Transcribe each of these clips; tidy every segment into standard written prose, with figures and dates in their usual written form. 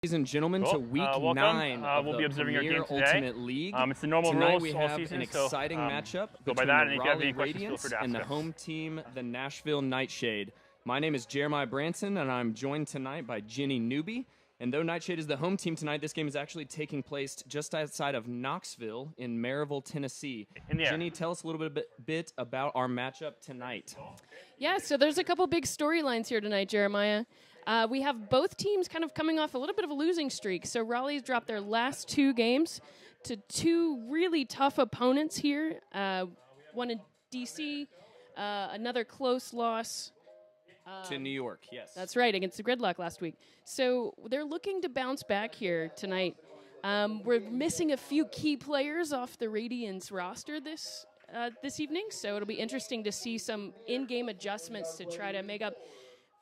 Ladies and gentlemen, to week welcome. 9 of We'll the be observing our Premier game today. Ultimate League. It's the normal Tonight rules we all have season, an exciting matchup go by between that, the and if you have Raleigh any questions, feel free Radiance to ask and the us. home team, the Nashville NightShade. My name is Jeremiah Branson, and I'm joined tonight by Jenny Newby. And though NightShade is the home team tonight, this game is actually taking place just outside of Knoxville in Maryville, Tennessee. Jenny, tell us a little bit about our matchup tonight. Yeah, so there's a couple big storylines here tonight, Jeremiah. We have both teams kind of coming off a little bit of a losing streak. So Raleigh's dropped their last 2 games to 2 really tough opponents here. One in D.C., another close loss. To New York, yes. That's right, against the Gridlock last week. So they're looking to bounce back here tonight. We're missing a few key players off the Radiance roster this evening, so it'll be interesting to see some in-game adjustments to try to make up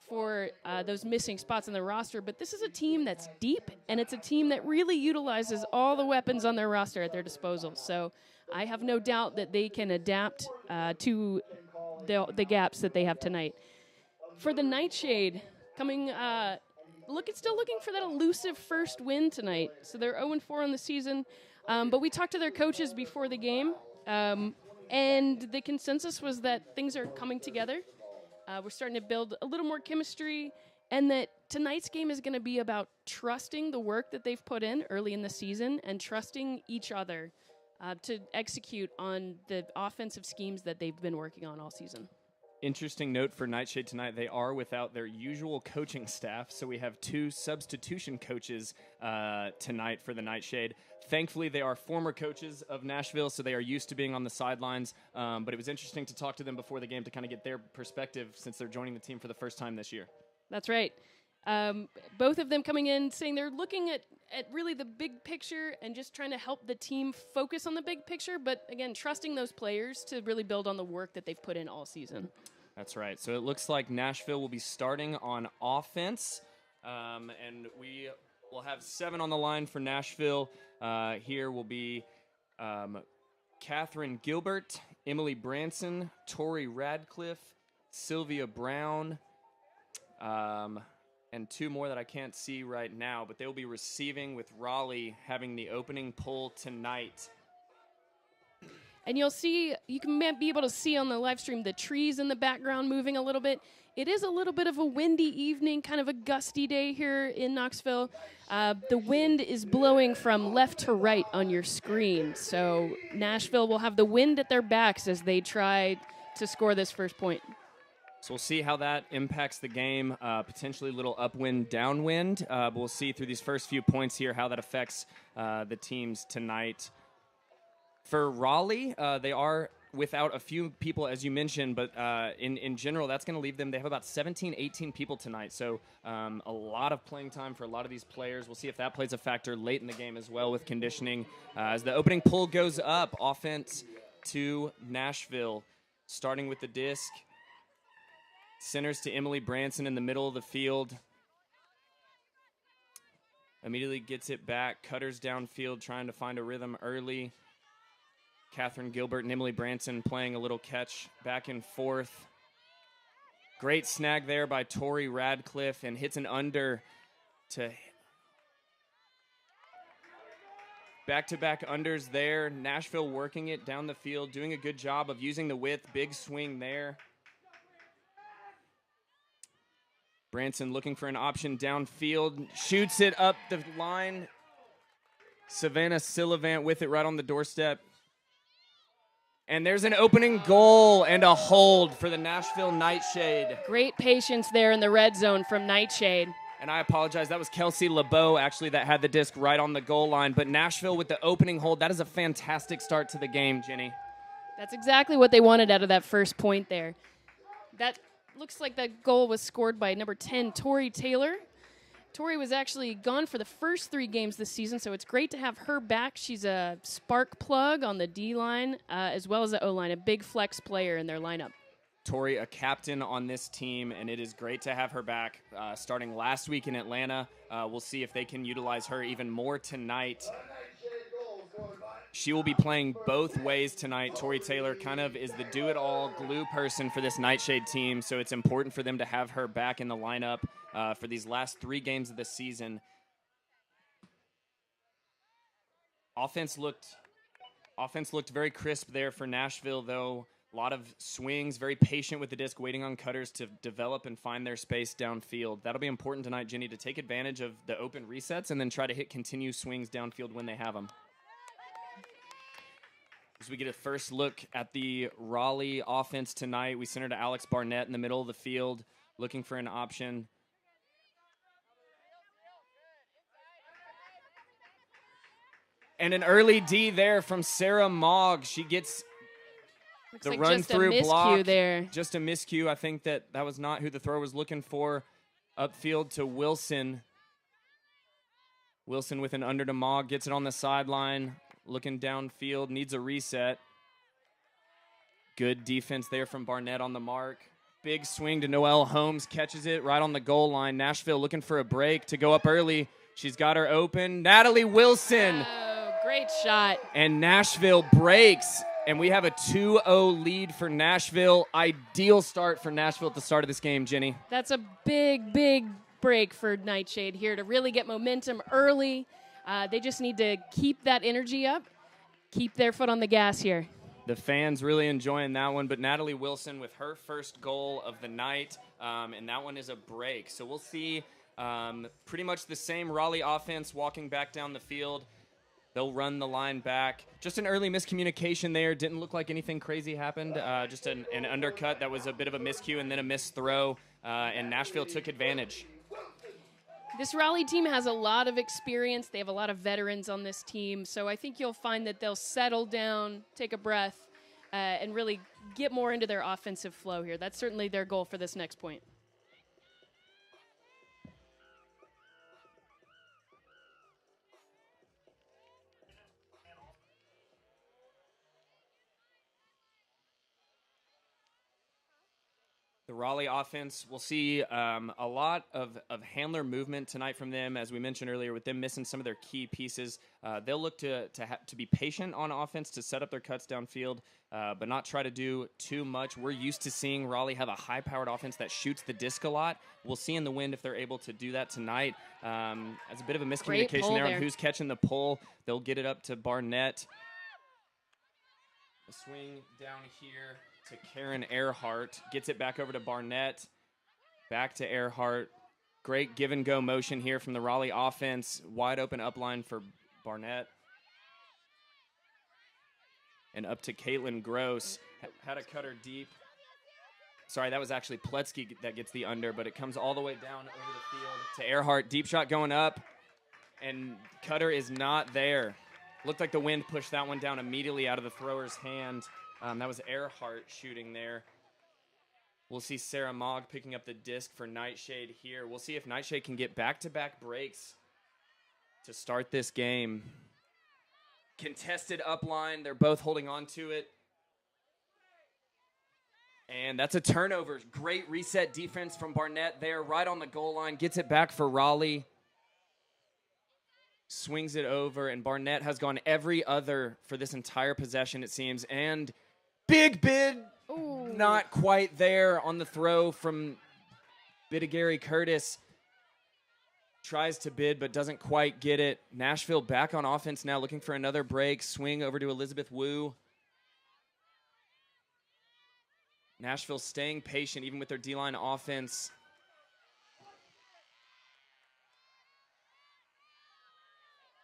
for those missing spots on the roster. But this is a team that's deep, and it's a team that really utilizes all the weapons on their roster at their disposal. So I have no doubt that they can adapt to the gaps that they have tonight. For the NightShade, still looking for that elusive first win tonight. So they're 0-4 on the season, but we talked to their coaches before the game, and the consensus was that things are coming together. We're starting to build a little more chemistry, and that tonight's game is going to be about trusting the work that they've put in early in the season and trusting each other to execute on the offensive schemes that they've been working on all season. Interesting note for NightShade tonight, they are without their usual coaching staff, so we have 2 substitution coaches tonight for the NightShade. Thankfully, they are former coaches of Nashville, so they are used to being on the sidelines, but it was interesting to talk to them before the game to kind of get their perspective since they're joining the team for the first time this year. That's right. Both of them coming in saying they're looking at really the big picture and just trying to help the team focus on the big picture, but again, trusting those players to really build on the work that they've put in all season. That's right. So it looks like Nashville will be starting on offense, and we will have 7 on the line for Nashville. Here will be Catherine Gilbert, Emily Branson, Tori Radcliffe, Sylvia Brown, and 2 more that I can't see right now, but they will be receiving with Raleigh having the opening pull tonight. And you can be able to see on the live stream the trees in the background moving a little bit. It is a little bit of a windy evening, kind of a gusty day here in Knoxville. The wind is blowing from left to right on your screen. So Nashville will have the wind at their backs as they try to score this first point. So we'll see how that impacts the game, potentially a little upwind, downwind. But we'll see through these first few points here how that affects the teams tonight. For Raleigh, they are without a few people, as you mentioned, but in general, that's going to leave them. They have about 17, 18 people tonight, so a lot of playing time for a lot of these players. We'll see if that plays a factor late in the game as well with conditioning. As the opening pull goes up, offense to Nashville, starting with the disc. Centers to Emily Branson in the middle of the field. Immediately gets it back, cutters downfield, trying to find a rhythm early. Catherine Gilbert and Emily Branson playing a little catch back and forth. Great snag there by Tori Radcliffe and hits an under to back-to-back unders there. Nashville working it down the field, doing a good job of using the width. Big swing there. Branson looking for an option downfield. Shoots it up the line. Savannah Sillivant with it right on the doorstep. And there's an opening goal and a hold for the Nashville NightShade. Great patience there in the red zone from NightShade. And I apologize, that was Kelsey LeBeau, actually, that had the disc right on the goal line. But Nashville with the opening hold, that is a fantastic start to the game, Jenny. That's exactly what they wanted out of that first point there. That looks like that goal was scored by number 10, Tori Taylor. Tori was actually gone for the first 3 games this season, so it's great to have her back. She's a spark plug on the D-line as well as the O-line, a big flex player in their lineup. Tori, a captain on this team, and it is great to have her back starting last week in Atlanta. We'll see if they can utilize her even more tonight. She will be playing both ways tonight. Tori Taylor kind of is the do-it-all glue person for this NightShade team, so it's important for them to have her back in the lineup for these last 3 games of the season. Offense looked very crisp there for Nashville, though. A lot of swings, very patient with the disc, waiting on cutters to develop and find their space downfield. That'll be important tonight, Jenny, to take advantage of the open resets and then try to hit continued swings downfield when they have them. As we get a first look at the Raleigh offense tonight, we center to Alex Barnett in the middle of the field, looking for an option. And an early D there from Sarah Mogg. She gets Looks the like run just through a miscue block. there. Just a miscue. I think that was not who the thrower was looking for. Upfield to Wilson. Wilson with an under to Mogg. Gets it on the sideline. Looking downfield. Needs a reset. Good defense there from Barnett on the mark. Big swing to Noelle Holmes. Catches it right on the goal line. Nashville looking for a break to go up early. She's got her open. Natalie Wilson. Oh, great shot. And Nashville breaks. And we have a 2-0 lead for Nashville. Ideal start for Nashville at the start of this game, Jenny. That's a big, big break for NightShade here to really get momentum early. They just need to keep that energy up, keep their foot on the gas here. The fans really enjoying that one, but Natalie Wilson with her first goal of the night, and that one is a break. So we'll see pretty much the same Raleigh offense walking back down the field. They'll run the line back. Just an early miscommunication there. Didn't look like anything crazy happened. Just an undercut that was a bit of a miscue and then a missed throw, and Nashville took advantage. This Raleigh team has a lot of experience. They have a lot of veterans on this team. So I think you'll find that they'll settle down, take a breath, and really get more into their offensive flow here. That's certainly their goal for this next point. The Raleigh offense, we'll see a lot of handler movement tonight from them, as we mentioned earlier, with them missing some of their key pieces. They'll look to be patient on offense, to set up their cuts downfield, but not try to do too much. We're used to seeing Raleigh have a high-powered offense that shoots the disc a lot. We'll see in the wind if they're able to do that tonight. As a bit of a miscommunication there on who's catching the pull. They'll get it up to Barnett. A swing down here to Karen Earhart. Gets it back over to Barnett. Back to Earhart. Great give-and-go motion here from the Raleigh offense. Wide open upline for Barnett. And up to Caitlin Gross. Had a cutter deep. Sorry, that was actually Pletsky that gets the under, but it comes all the way down over the field to Earhart. Deep shot going up, and cutter is not there. Looked like the wind pushed that one down immediately out of the thrower's hand. That was Earhart shooting there. We'll see Sarah Mogg picking up the disc for NightShade here. We'll see if NightShade can get back-to-back breaks to start this game. Contested upline. They're both holding on to it. And that's a turnover. Great reset defense from Barnett there, right on the goal line. Gets it back for Raleigh. Swings it over, and Barnett has gone every other for this entire possession, it seems. And big bid, not quite there on the throw from Bidigary Curtis. Tries to bid, but doesn't quite get it. Nashville back on offense now, looking for another break. Swing over to Elizabeth Wu. Nashville staying patient, even with their D-line offense.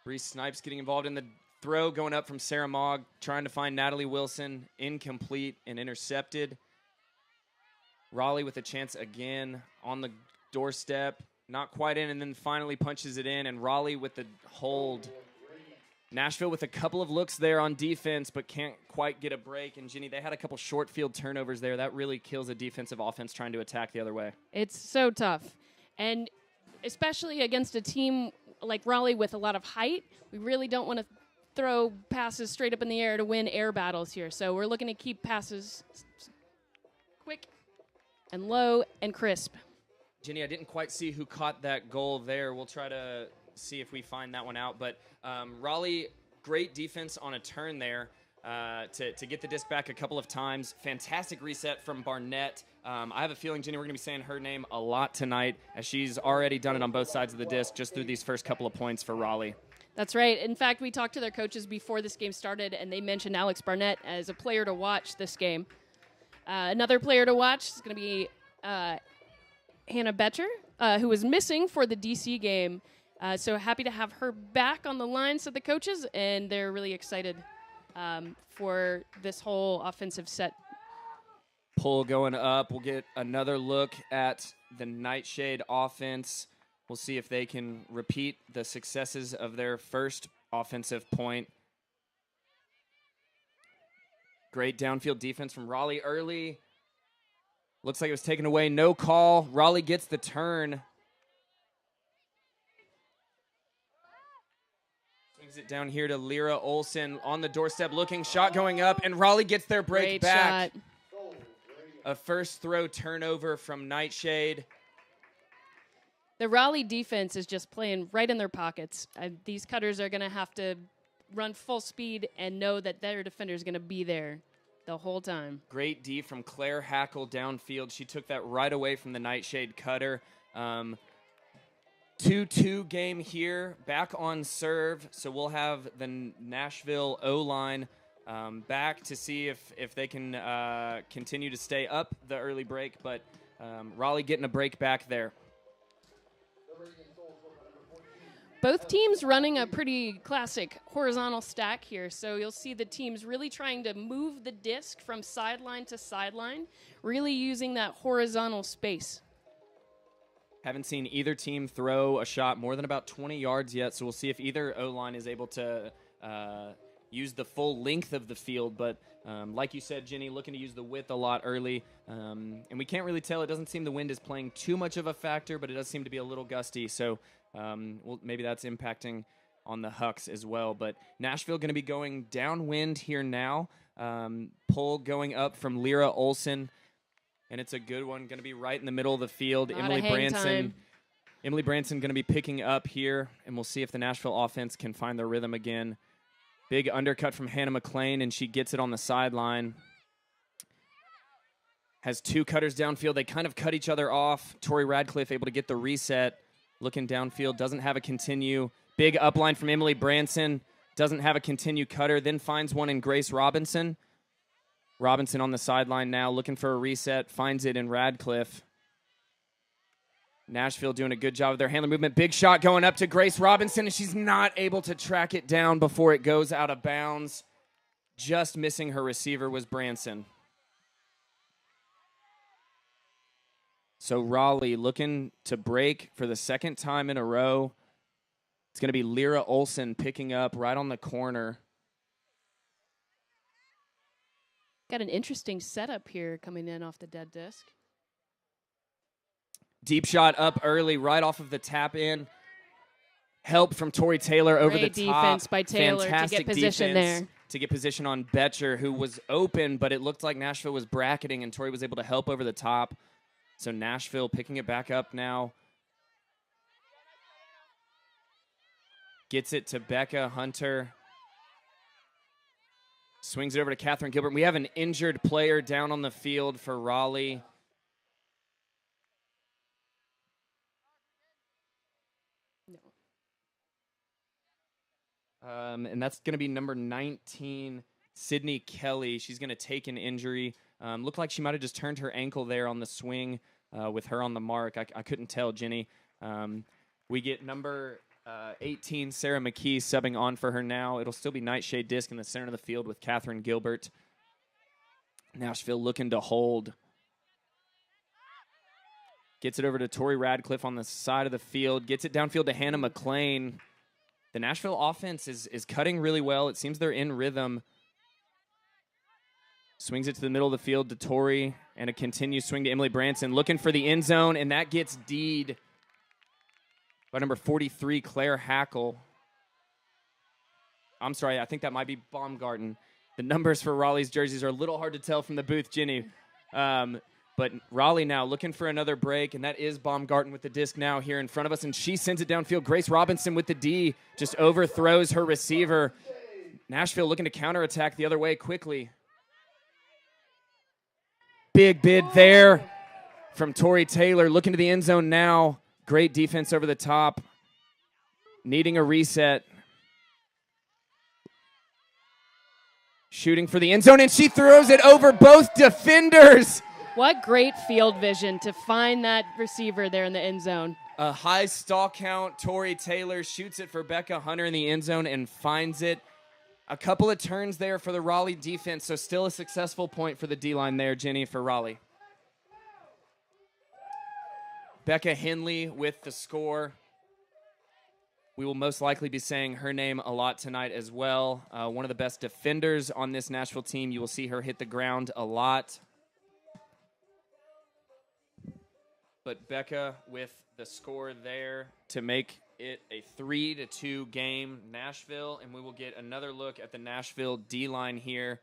Bree Snipes getting involved in the throw, going up from Sarah Mogg, trying to find Natalie Wilson. Incomplete and intercepted. Raleigh with a chance again on the doorstep. Not quite in, and then finally punches it in, and Raleigh with the hold. Nashville with a couple of looks there on defense, but can't quite get a break. And, Ginny, they had a couple short field turnovers there. That really kills a defensive offense trying to attack the other way. It's so tough. And especially against a team like Raleigh with a lot of height, we really don't want to throw passes straight up in the air to win air battles here. So we're looking to keep passes quick and low and crisp. Jenny, I didn't quite see who caught that goal there. We'll try to see if we find that one out. But Raleigh, great defense on a turn there to get the disc back a couple of times. Fantastic reset from Barnett. I have a feeling, Jenny, we're going to be saying her name a lot tonight, as she's already done it on both sides of the disc just through these first couple of points for Raleigh. That's right. In fact, we talked to their coaches before this game started, and they mentioned Alex Barnett as a player to watch this game. Another player to watch is going to be Hannah Betcher, who was missing for the DC game. So happy to have her back on the line, said the coaches, and they're really excited for this whole offensive set. PUL going up. We'll get another look at the NightShade offense. We'll see if they can repeat the successes of their first offensive point. Great downfield defense from Raleigh early. Looks like it was taken away. No call. Raleigh gets the turn. Swings it down here to Lyra Olsen on the doorstep looking. Shot going up, and Raleigh gets their break Great back. shot. A first throw turnover from NightShade. The Raleigh defense is just playing right in their pockets. These cutters are going to have to run full speed and know that their defender is going to be there the whole time. Great D from Claire Hackle downfield. She took that right away from the NightShade cutter. 2-2 game here, back on serve. So we'll have the Nashville O-line back to see if they can continue to stay up the early break. But Raleigh getting a break back there. Both teams running a pretty classic horizontal stack here, so you'll see the teams really trying to move the disc from sideline to sideline, really using that horizontal space. Haven't seen either team throw a shot more than about 20 yards yet, so we'll see if either O-line is able to use the full length of the field. But like you said, Jenny, looking to use the width a lot early. And we can't really tell. It doesn't seem the wind is playing too much of a factor, but it does seem to be a little gusty. So well, maybe that's impacting on the Hucks as well. But Nashville going to be going downwind here now. PUL going up from Lyra Olsen. And it's a good one. Going to be right in the middle of the field. Emily Branson going to be picking up here. And we'll see if the Nashville offense can find their rhythm again. Big undercut from Hannah McLean, and she gets it on the sideline. Has two cutters downfield. They kind of cut each other off. Tori Radcliffe able to get the reset. Looking downfield, doesn't have a continue. Big upline from Emily Branson. Doesn't have a continue cutter. Then finds one in Grace Robinson. Robinson on the sideline now, looking for a reset. Finds it in Radcliffe. Nashville doing a good job of their handler movement. Big shot going up to Grace Robinson, and she's not able to track it down before it goes out of bounds. Just missing her receiver was Branson. So Raleigh looking to break for the second time in a row. It's going to be Lyra Olsen picking up right on the corner. Got an interesting setup here coming in off the dead disc. Deep shot up early, right off of the tap in. Help from Tori Taylor over Great the top. defense by Taylor Fantastic to get position defense there. to get position on Betcher, who was open, but it looked like Nashville was bracketing, and Tori was able to help over the top. So Nashville picking it back up now. Gets it to Becca Hunter. Swings it over to Catherine Gilbert. We have an injured player down on the field for Raleigh. And that's going to be number 19, Sydney Kelly. She's going to take an injury. Looked like she might have just turned her ankle there on the swing with her on the mark. I couldn't tell, Jenny. We get number 18, Sarah McKee, subbing on for her now. It'll still be NightShade disc in the center of the field with Catherine Gilbert. Nashville looking to hold. Gets it over to Tori Radcliffe on the side of the field. Gets it downfield to Hannah McLean. The Nashville offense is cutting really well. It seems they're in rhythm. Swings it to the middle of the field to Tori, and a continued swing to Emily Branson. Looking for the end zone, and that gets D'd by number 43, Claire Hackle. I'm sorry, I think that might be Baumgarten. The numbers for Raleigh's jerseys are a little hard to tell from the booth, Jenny. But Raleigh now looking for another break, and that is Baumgarten with the disc now here in front of us, and she sends it downfield. Grace Robinson with the D just overthrows her receiver. Nashville looking to counterattack the other way quickly. Big bid there from Tori Taylor. Looking to the end zone now. Great defense over the top. Needing a reset. Shooting for the end zone, and she throws it over both defenders. What great field vision to find that receiver there in the end zone. A high stall count. Tori Taylor shoots it for Becca Hunter in the end zone and finds it. A couple of turns there for the Raleigh defense, so still a successful point for the D-line there, Jenny, for Raleigh. Becca Henley with the score. We will most likely be saying her name a lot tonight as well. One of the best defenders on this Nashville team. You will see her hit the ground a lot. But Becca with the score there to make it a 3-2 game, Nashville, and we will get another look at the Nashville D-line here.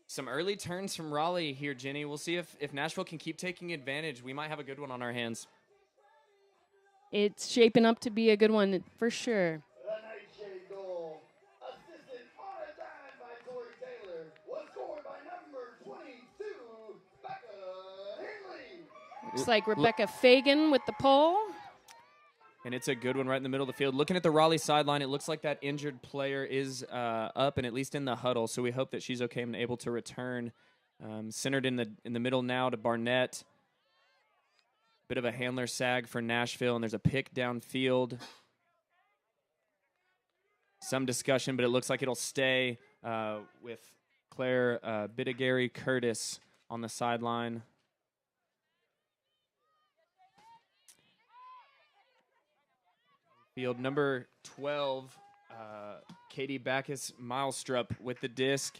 Some early turns from Raleigh here, Jenny. We'll see if Nashville can keep taking advantage. We might have a good one on our hands. It's shaping up to be a good one for sure. The NightShade goal, assisted on a dime by Tori Taylor, was scored by number 22, Becca Henley. Looks like Rebecca Fagan with the pull. And it's a good one right in the middle of the field. Looking at the Raleigh sideline, it looks like that injured player is up and at least in the huddle, so we hope that she's okay and able to return. Centered in the middle now to Barnett. Bit of a handler sag for Nashville, and there's a pick downfield. Some discussion, but it looks like it'll stay with Claire Bidigary Curtis on the sideline. Field number 12, Katie Backus-Milestrup with the disc.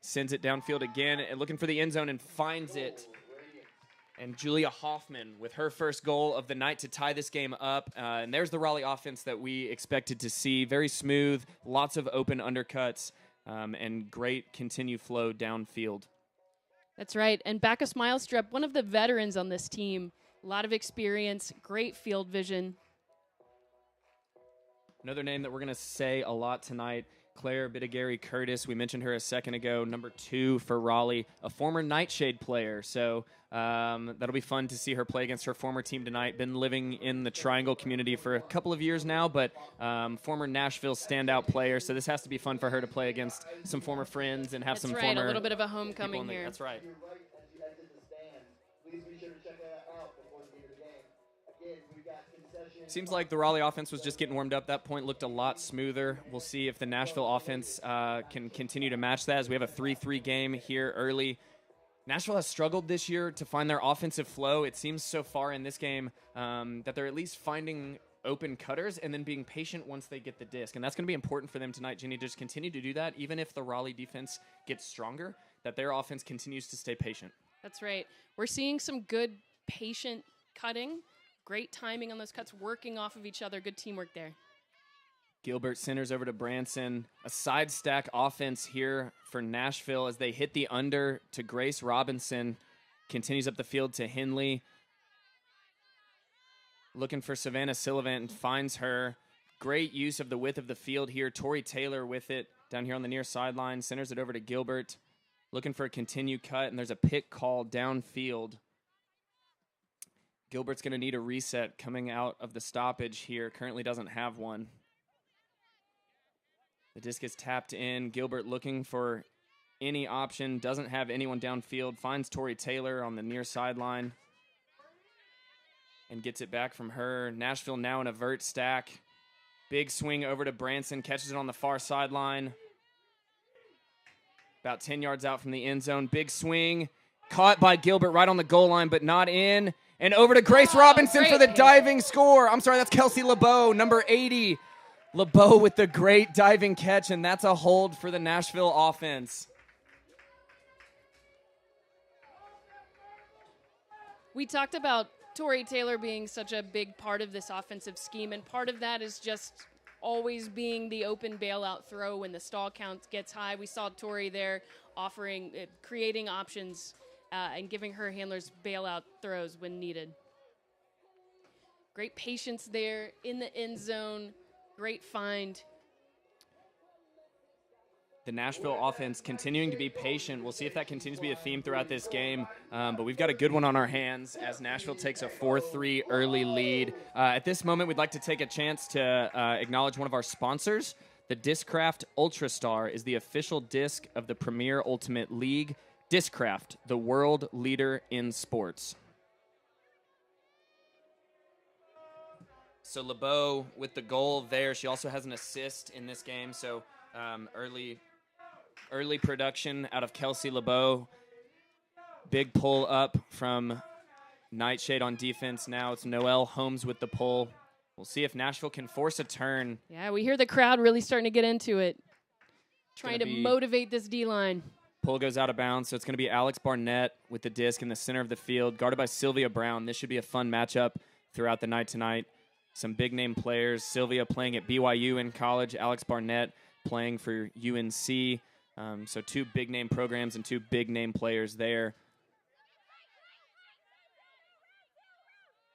Sends it downfield again, and looking for the end zone and finds it. And Julia Hoffman with her first goal of the night to tie this game up. And there's the Raleigh offense that we expected to see. Very smooth, lots of open undercuts, and great continued flow downfield. That's right. And Backus-Milestrup, one of the veterans on this team. A lot of experience, great field vision. Another name that we're going to say a lot tonight, Claire Bidigary Curtis. We mentioned her a second ago, number 2 for Raleigh, a former NightShade player. So that'll be fun to see her play against her former team tonight. Been living in the Triangle community for a couple of years now, but former Nashville standout player. So this has to be fun for her to play against some former friends and have That's some right, former a little bit of a homecoming here. That's right. You're right as you exit the stands. Please be sure to check that out before the end of the game. Again, we've got concessions. Seems like the Raleigh offense was just getting warmed up. That point looked a lot smoother. We'll see if the Nashville offense can continue to match that as we have a 3-3 game here early. Nashville has struggled this year to find their offensive flow. It seems so far in this game that they're at least finding open cutters and then being patient once they get the disc. And that's going to be important for them tonight, Jenny, to just continue to do that, even if the Raleigh defense gets stronger, that their offense continues to stay patient. That's right. We're seeing some good patient cutting, great timing on those cuts, working off of each other. Good teamwork there. Gilbert centers over to Branson. A side stack offense here for Nashville as they hit the under to Grace Robinson. Continues up the field to Henley. Looking for Savannah Sullivan, finds her. Great use of the width of the field here. Tori Taylor with it down here on the near sideline. Centers it over to Gilbert. Looking for a continued cut, and there's a pick call downfield. Gilbert's going to need a reset coming out of the stoppage here. Currently doesn't have one. The disc is tapped in. Gilbert looking for any option. Doesn't have anyone downfield. Finds Tori Taylor on the near sideline. And gets it back from her. Nashville now in a vert stack. Big swing over to Branson. Catches it on the far sideline. About 10 yards out from the end zone. Big swing. Caught by Gilbert right on the goal line, but not in. And over to Grace Robinson for the diving score. I'm sorry, that's Kelsey LeBeau, number 80. LeBeau with the great diving catch, and that's a hold for the Nashville offense. We talked about Tori Taylor being such a big part of this offensive scheme, and part of that is just always being the open bailout throw when the stall count gets high. We saw Tori there creating options and giving her handlers bailout throws when needed. Great patience there in the end zone. Great find. The Nashville offense continuing to be patient. We'll see if that continues to be a theme throughout this game. But we've got a good one on our hands as Nashville takes a 4-3 early lead. At this moment, we'd like to take a chance to acknowledge one of our sponsors. The Discraft Ultrastar is the official disc of the Premier Ultimate League. Discraft, the world leader in sports. So LeBeau with the goal there. She also has an assist in this game. So early production out of Kelsey LeBeau. Big pull up from NightShade on defense. Now it's Noelle Holmes with the pull. We'll see if Nashville can force a turn. Yeah, we hear the crowd really starting to get into it. Trying to motivate this D-line. Pull goes out of bounds, so it's going to be Alex Barnett with the disc in the center of the field, guarded by Sylvia Brown. This should be a fun matchup throughout the night tonight. Some big-name players. Sylvia playing at BYU in college. Alex Barnett playing for UNC. So two big-name programs and two big-name players there.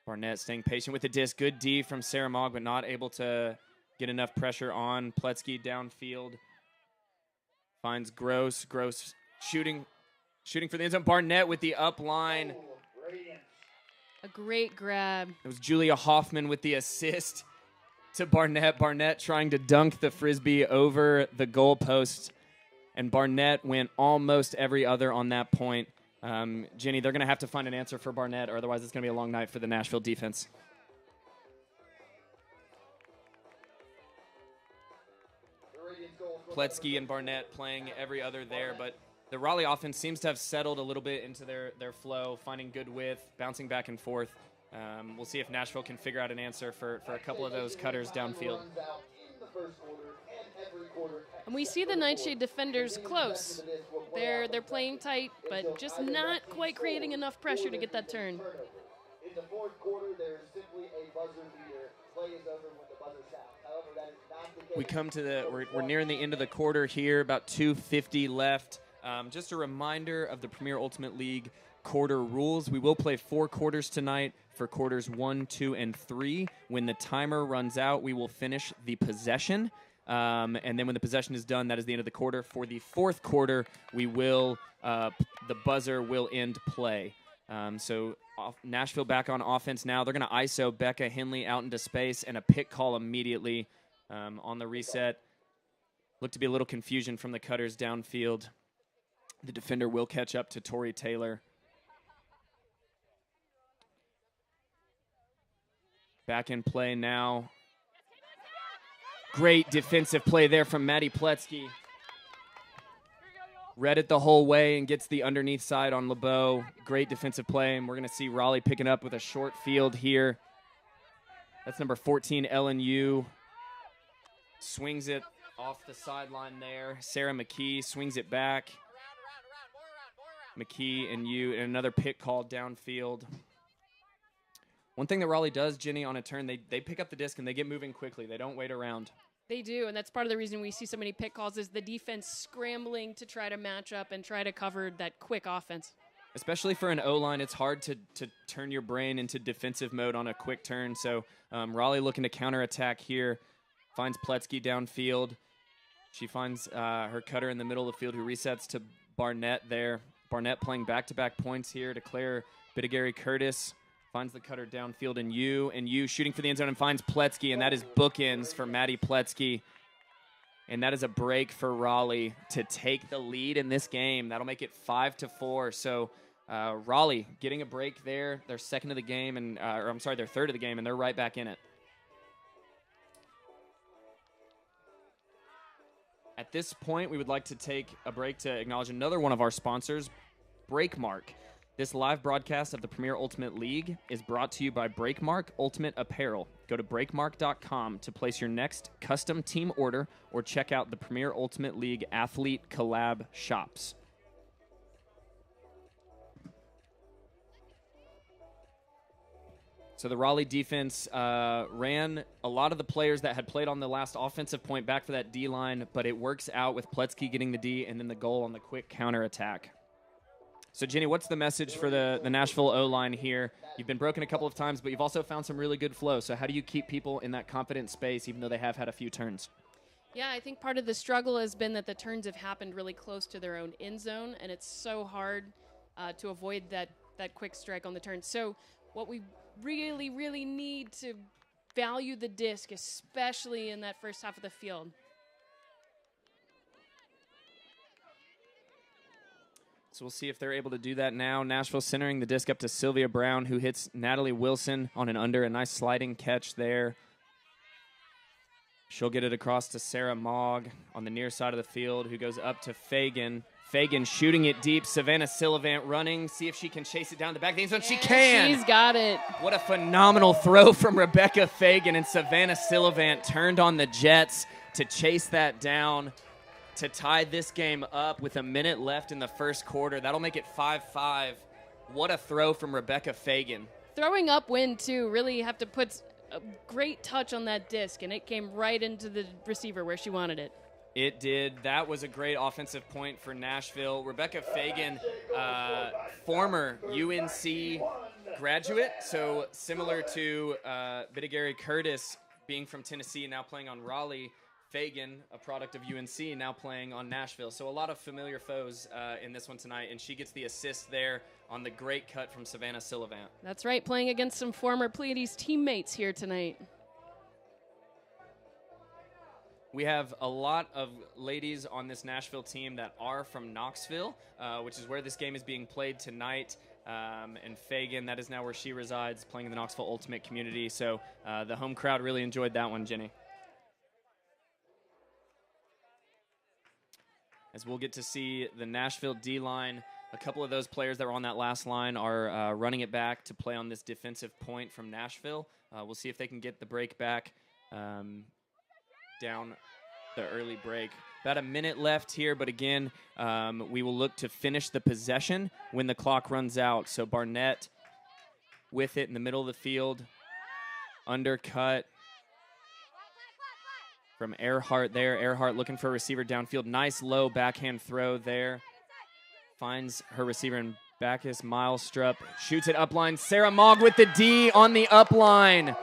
Barnett staying patient with the disc. Good D from Sarah Mogg, but not able to get enough pressure on. Pletsky downfield. Finds Gross. Gross shooting for the end zone. Barnett with the up line. A great grab. It was Julia Hoffman with the assist to Barnett. Barnett trying to dunk the Frisbee over the goalpost. And Barnett went almost every other on that point. Jenny, they're going to have to find an answer for Barnett, or otherwise it's going to be a long night for the Nashville defense. Pletsky and Barnett playing every other there, but the Raleigh offense seems to have settled a little bit into their flow, finding good width, bouncing back and forth. We'll see if Nashville can figure out an answer for a couple of those cutters downfield. And we see the NightShade defenders close. They're playing tight, but just not quite creating enough pressure to get that turn. In the fourth quarter, there's simply a buzzer beater. Play is over when the buzzer sounds. However, that is not the case. We come to we're nearing the end of the quarter here, about 2:50 left. Just a reminder of the Premier Ultimate League quarter rules. We will play 4 quarters tonight for quarters 1, 2, and 3. When the timer runs out, we will finish the possession. And then when the possession is done, that is the end of the quarter. For the fourth quarter, we will the buzzer will end play. Nashville back on offense now. They're going to ISO Becca Henley out into space and a pick call immediately on the reset. Looked to be a little confusion from the cutters downfield. The defender will catch up to Tori Taylor. Back in play now. Great defensive play there from Maddie Pletsky. Read it the whole way and gets the underneath side on LeBeau. Great defensive play, and we're going to see Raleigh picking up with a short field here. That's number 14, LNU. Swings it off the sideline there. Sarah McKee swings it back. McKee and another pick called downfield. One thing that Raleigh does, Jenny, on a turn, they pick up the disc and they get moving quickly. They don't wait around. They do, and that's part of the reason we see so many pick calls is the defense scrambling to try to match up and try to cover that quick offense. Especially for an O-line, it's hard to turn your brain into defensive mode on a quick turn. So Raleigh looking to counterattack here. Finds Pletsky downfield. She finds her cutter in the middle of the field who resets to Barnett there. Barnett playing back-to-back points here to Claire Bittigary Curtis. Finds the cutter downfield and you shooting for the end zone and finds Pletsky, and that is bookends for Maddie Pletsky. And that is a break for Raleigh to take the lead in this game. That'll make it 5-4. So Raleigh getting a break there. They're second of the game, and they're third of the game, and they're right back in it. At this point, we would like to take a break to acknowledge another one of our sponsors, Breakmark. This live broadcast of the Premier Ultimate League is brought to you by Breakmark Ultimate Apparel. Go to breakmark.com to place your next custom team order or check out the Premier Ultimate League Athlete Collab shops. So the Raleigh defense ran a lot of the players that had played on the last offensive point back for that D-line, but it works out with Pletsky getting the D and then the goal on the quick counterattack. So, Jenny, what's the message for the Nashville O-line here? You've been broken a couple of times, but you've also found some really good flow. So how do you keep people in that confident space, even though they have had a few turns? Yeah, I think part of the struggle has been that the turns have happened really close to their own end zone, and it's so hard to avoid that quick strike on the turn. So what we really, really need to value the disc, especially in that first half of the field. So we'll see if they're able to do that now. Nashville centering the disc up to Sylvia Brown, who hits Natalie Wilson on an under. A nice sliding catch there. She'll get it across to Sarah Mogg on the near side of the field, who goes up to Fagan. Fagan shooting it deep. Savannah Sillivant running. See if she can chase it down the back of the end zone. She can! She's got it. What a phenomenal throw from Rebecca Fagan, and Savannah Sillivant turned on the Jets to chase that down to tie this game up with a minute left in the first quarter. That'll make it 5-5. What a throw from Rebecca Fagan. Throwing upwind, too. Really have to put a great touch on that disc, and it came right into the receiver where she wanted it. It did. That was a great offensive point for Nashville. Rebecca Fagan, former UNC graduate, so similar to Bidigary Curtis being from Tennessee and now playing on Raleigh. Fagan, a product of UNC, now playing on Nashville. So a lot of familiar foes in this one tonight, and she gets the assist there on the great cut from Savannah Sillivant. That's right, playing against some former Pleiades teammates here tonight. We have a lot of ladies on this Nashville team that are from Knoxville, which is where this game is being played tonight. And Fagan, that is now where she resides, playing in the Knoxville Ultimate community. So the home crowd really enjoyed that one, Jenny. As we'll get to see the Nashville D-line, a couple of those players that were on that last line are running it back to play on this defensive point from Nashville. We'll see if they can get the break back down the early break. About a minute left here, but again, we will look to finish the possession when the clock runs out. So Barnett with it in the middle of the field, undercut from Earhart there. Earhart looking for a receiver downfield. Nice low backhand throw there. Finds her receiver in Bacchus Milestrup. Shoots it upline. Sarah Mogg with the D on the upline.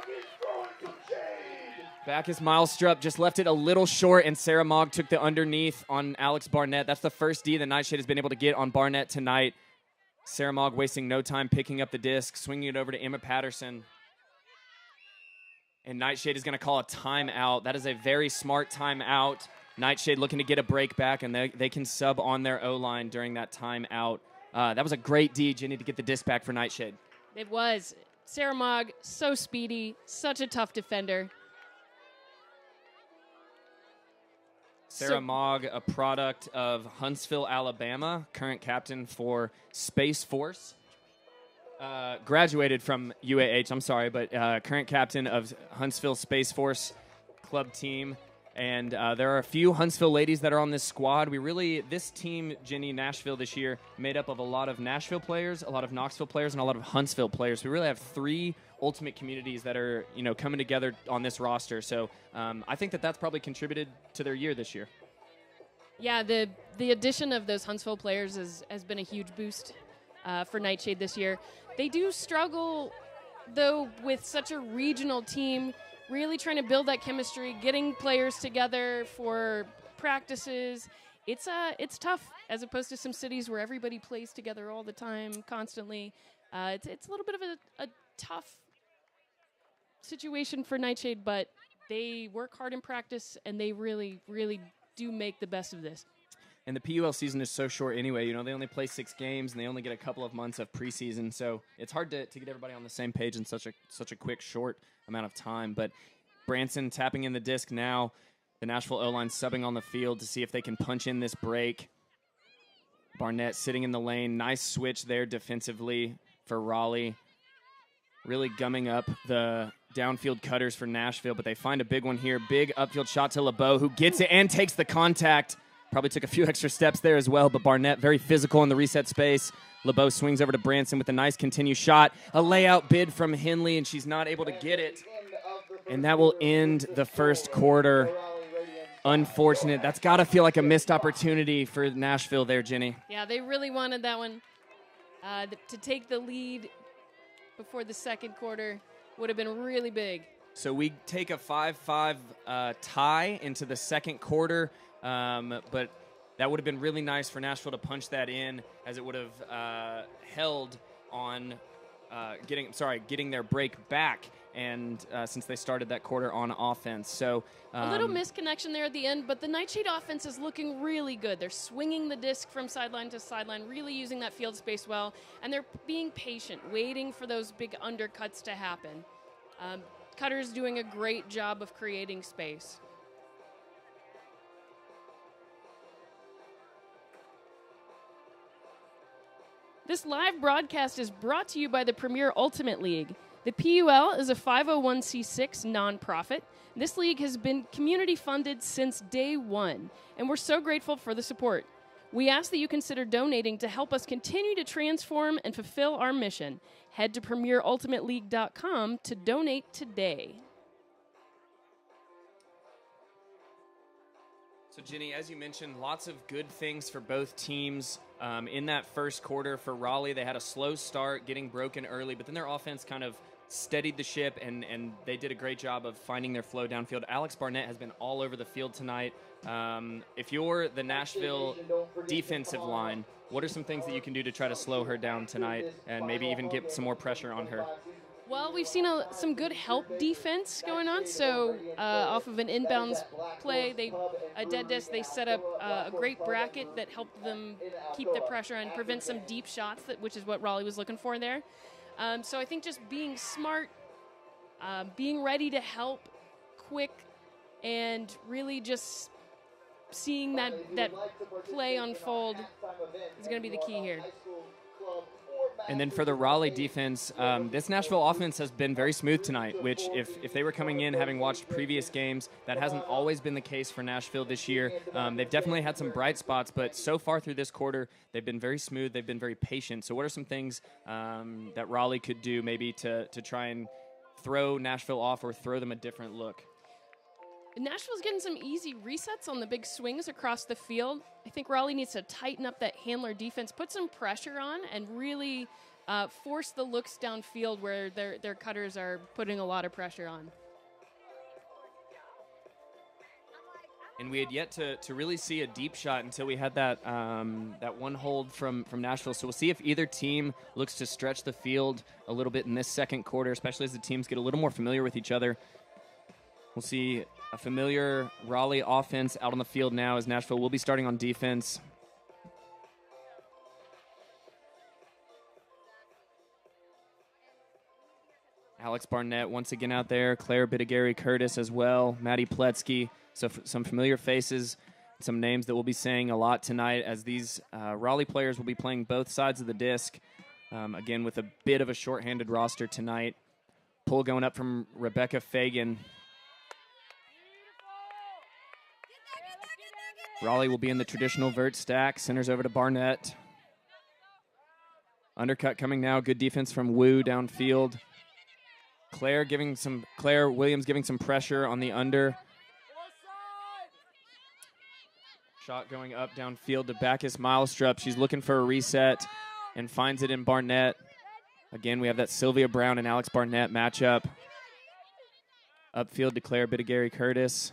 Bacchus Milestrup just left it a little short, and Sarah Mogg took the underneath on Alex Barnett. That's the first D that NightShade has been able to get on Barnett tonight. Sarah Mogg wasting no time picking up the disc, swinging it over to Emma Patterson. And NightShade is going to call a timeout. That is a very smart timeout. NightShade looking to get a break back, and they can sub on their O-line during that timeout. That was a great D, Jenny, to get the disc back for NightShade. It was. Sarah Mogg, so speedy, such a tough defender. Sarah Mogg, a product of Huntsville, Alabama, current captain for Space Force. Graduated from UAH, I'm sorry, but current captain of Huntsville Space Force club team. And there are a few Huntsville ladies that are on this squad. This team, Jenny, Nashville this year, made up of a lot of Nashville players, a lot of Knoxville players, and a lot of Huntsville players. We really have three ultimate communities that are, coming together on this roster. So I think that's probably contributed to their year this year. Yeah, the addition of those Huntsville players has been a huge boost for NightShade this year. They do struggle, though, with such a regional team, really trying to build that chemistry, getting players together for practices. It's tough, as opposed to some cities where everybody plays together all the time, constantly. It's a little bit of a tough situation for NightShade, but they work hard in practice, and they really, really do make the best of this. And the PUL season is so short anyway. They only play 6 games, and they only get a couple of months of preseason. So it's hard to get everybody on the same page in such a quick, short amount of time. But Branson tapping in the disc now. The Nashville O-line subbing on the field to see if they can punch in this break. Barnett sitting in the lane. Nice switch there defensively for Raleigh. Really gumming up the downfield cutters for Nashville, but they find a big one here. Big upfield shot to LeBeau, who gets it and takes the contact. Probably took a few extra steps there as well, but Barnett very physical in the reset space. LeBeau swings over to Branson with a nice continue shot. A layout bid from Henley, and she's not able to get it. And that will end the first quarter. Unfortunate. That's got to feel like a missed opportunity for Nashville there, Jenny. Yeah, they really wanted that one. To take the lead before the second quarter would have been really big. So we take a 5-5 tie into the second quarter. But that would have been really nice for Nashville to punch that in, as it would have held on getting their break back, and since they started that quarter on offense. So a little misconnection there at the end, but the NightShade offense is looking really good. They're swinging the disc from sideline to sideline, really using that field space well, and they're being patient, waiting for those big undercuts to happen. Cutter's doing a great job of creating space. This live broadcast is brought to you by the Premier Ultimate League. The PUL is a 501c6 nonprofit. This league has been community funded since day one, and we're so grateful for the support. We ask that you consider donating to help us continue to transform and fulfill our mission. Head to premierultimateleague.com to donate today. So, Jenny, as you mentioned, lots of good things for both teams. In that first quarter for Raleigh, they had a slow start, getting broken early, but then their offense kind of steadied the ship, and they did a great job of finding their flow downfield. Alex Barnett has been all over the field tonight. If you're the Nashville defensive line, what are some things that you can do to try to slow her down tonight and maybe even get some more pressure on her? Well, we've seen some good help defense going on. So off of an inbounds play, a dead disc, they set up a great bracket that helped them keep the pressure and prevent some deep shots, which is what Raleigh was looking for there. So I think just being smart, being ready to help quick, and really just seeing that play unfold is going to be the key here. And then for the Raleigh defense, this Nashville offense has been very smooth tonight, which if they were coming in having watched previous games, that hasn't always been the case for Nashville this year. They've definitely had some bright spots, but so far through this quarter, they've been very smooth. They've been very patient. So what are some things that Raleigh could do maybe to try and throw Nashville off or throw them a different look? Nashville's getting some easy resets on the big swings across the field. I think Raleigh needs to tighten up that handler defense, put some pressure on, and really force the looks downfield where their cutters are putting a lot of pressure on. And we had yet to really see a deep shot until we had that one hold from Nashville. So we'll see if either team looks to stretch the field a little bit in this second quarter, especially as the teams get a little more familiar with each other. We'll see a familiar Raleigh offense out on the field now as Nashville will be starting on defense. Alex Barnett once again out there. Claire Bittigary-Curtis as well. Maddie Pletsky. So some familiar faces, some names that we'll be saying a lot tonight as these Raleigh players will be playing both sides of the disc. Again, with a bit of a shorthanded roster tonight. Pull going up from Rebecca Fagan. Raleigh will be in the traditional vert stack. Centers over to Barnett. Undercut coming now. Good defense from Wu downfield. Claire Williams giving some pressure on the under. Shot going up downfield to Bacchus Milestrup. She's looking for a reset and finds it in Barnett. Again, we have that Sylvia Brown and Alex Barnett matchup. Upfield to Claire Bittigary-Curtis.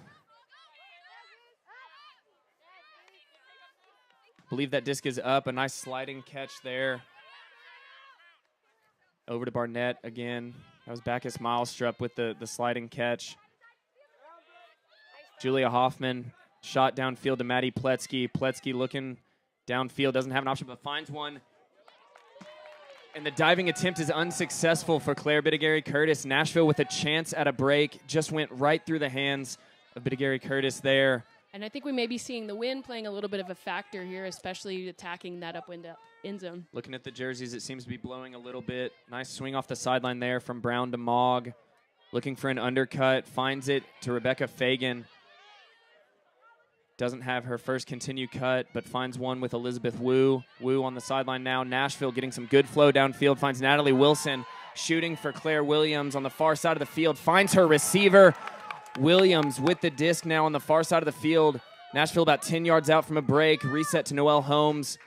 Believe that disc is up. A nice sliding catch there. Over to Barnett again. That was Bacchus Milestrup with the sliding catch. Julia Hoffman. Shot downfield to Maddie Pletsky. Pletsky looking downfield. Doesn't have an option, but finds one. And the diving attempt is unsuccessful for Claire Bittigary-Curtis. Nashville with a chance at a break. Just went right through the hands of Bittigary-Curtis there. And I think we may be seeing the wind playing a little bit of a factor here, especially attacking that upwind end zone. Looking at the jerseys, it seems to be blowing a little bit. Nice swing off the sideline there from Brown to Mogg. Looking for an undercut. Finds it to Rebecca Fagan. Doesn't have her first continue cut, but finds one with Elizabeth Wu. Wu on the sideline now. Nashville getting some good flow downfield. Finds Natalie Wilson shooting for Claire Williams on the far side of the field. Finds her receiver. Williams with the disc now on the far side of the field. Nashville about 10 yards out from a break. Reset to Noelle Holmes.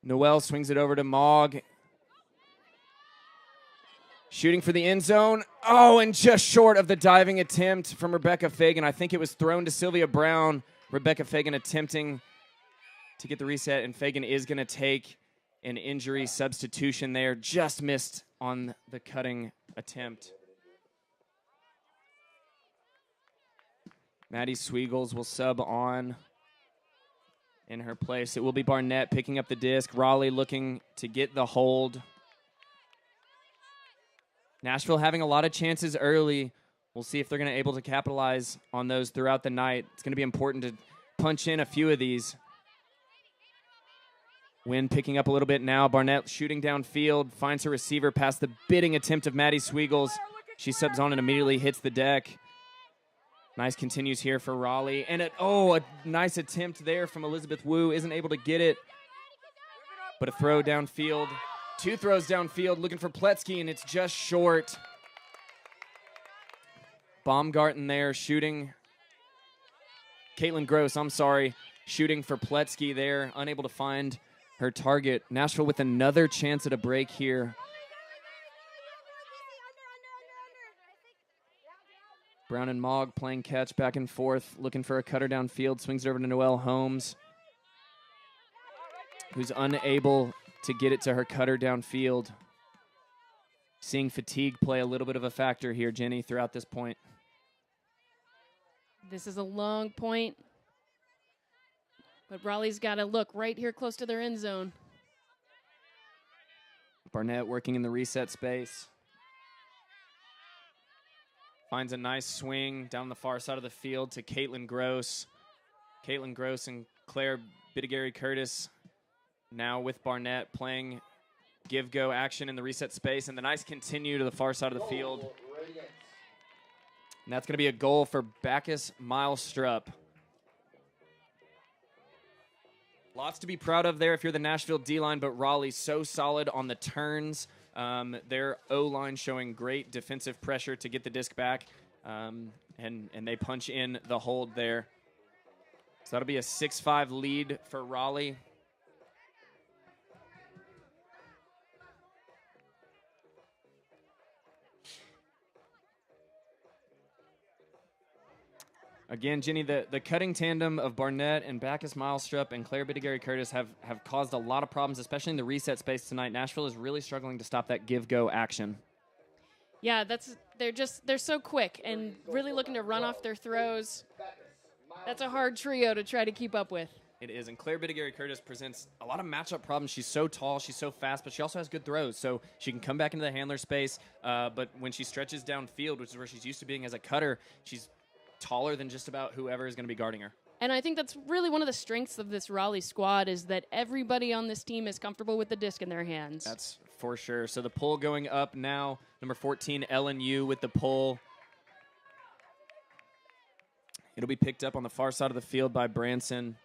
Noelle swings it over to Mogg. Shooting for the end zone. Oh, and just short of the diving attempt from Rebecca Fagan. I think it was thrown to Sylvia Brown. Rebecca Fagan attempting to get the reset, and Fagan is going to take an injury substitution there. Just missed on the cutting attempt. Maddie Sweegles will sub on in her place. It will be Barnett picking up the disc. Raleigh looking to get the hold. Nashville having a lot of chances early. We'll see if they're going to able to capitalize on those throughout the night. It's going to be important to punch in a few of these. Wynn picking up a little bit now. Barnett shooting downfield, finds her receiver past the bidding attempt of Maddie Sweegles. She subs on and immediately hits the deck. Nice continues here for Raleigh. And a nice attempt there from Elizabeth Wu. Isn't able to get it. But a throw downfield. 2 throws downfield looking for Pletsky, and it's just short. Baumgarten there shooting. Caitlin Gross, I'm sorry, shooting for Pletsky there. Unable to find her target. Nashville with another chance at a break here. Brown and Mogg playing catch back and forth, looking for a cutter downfield. Swings it over to Noelle Holmes, who's unable to get it to her cutter downfield. Seeing fatigue play a little bit of a factor here, Jenny, throughout this point. This is a long point, but Raleigh's got to look right here close to their end zone. Barnett working in the reset space. Finds a nice swing down the far side of the field to Caitlin Gross. Caitlin Gross and Claire Bidigary-Curtis now with Barnett playing give-go action in the reset space. And the nice continue to the far side of the field. And that's going to be a goal for Bacchus Milestrup. Lots to be proud of there if you're the Nashville D-line, but Raleigh so solid on the turns. Their O-line showing great defensive pressure to get the disc back, and they punch in the hold there. So that'll be a 6-5 lead for Raleigh. Again, Jenny, the cutting tandem of Barnett and Bacchus Milestrup and Claire Bidigary-Curtis have caused a lot of problems, especially in the reset space tonight. Nashville is really struggling to stop that give-go action. Yeah, they're so quick and really looking to run off their throws. That's a hard trio to try to keep up with. It is, and Claire Bidigary-Curtis presents a lot of matchup problems. She's so tall, she's so fast, but she also has good throws, so she can come back into the handler space. But when she stretches downfield, which is where she's used to being as a cutter, she's taller than just about whoever is going to be guarding her. And I think that's really one of the strengths of this Raleigh squad is that everybody on this team is comfortable with the disc in their hands. That's for sure. So the pull going up now. Number 14, LNU with the pull. It'll be picked up on the far side of the field by Branson.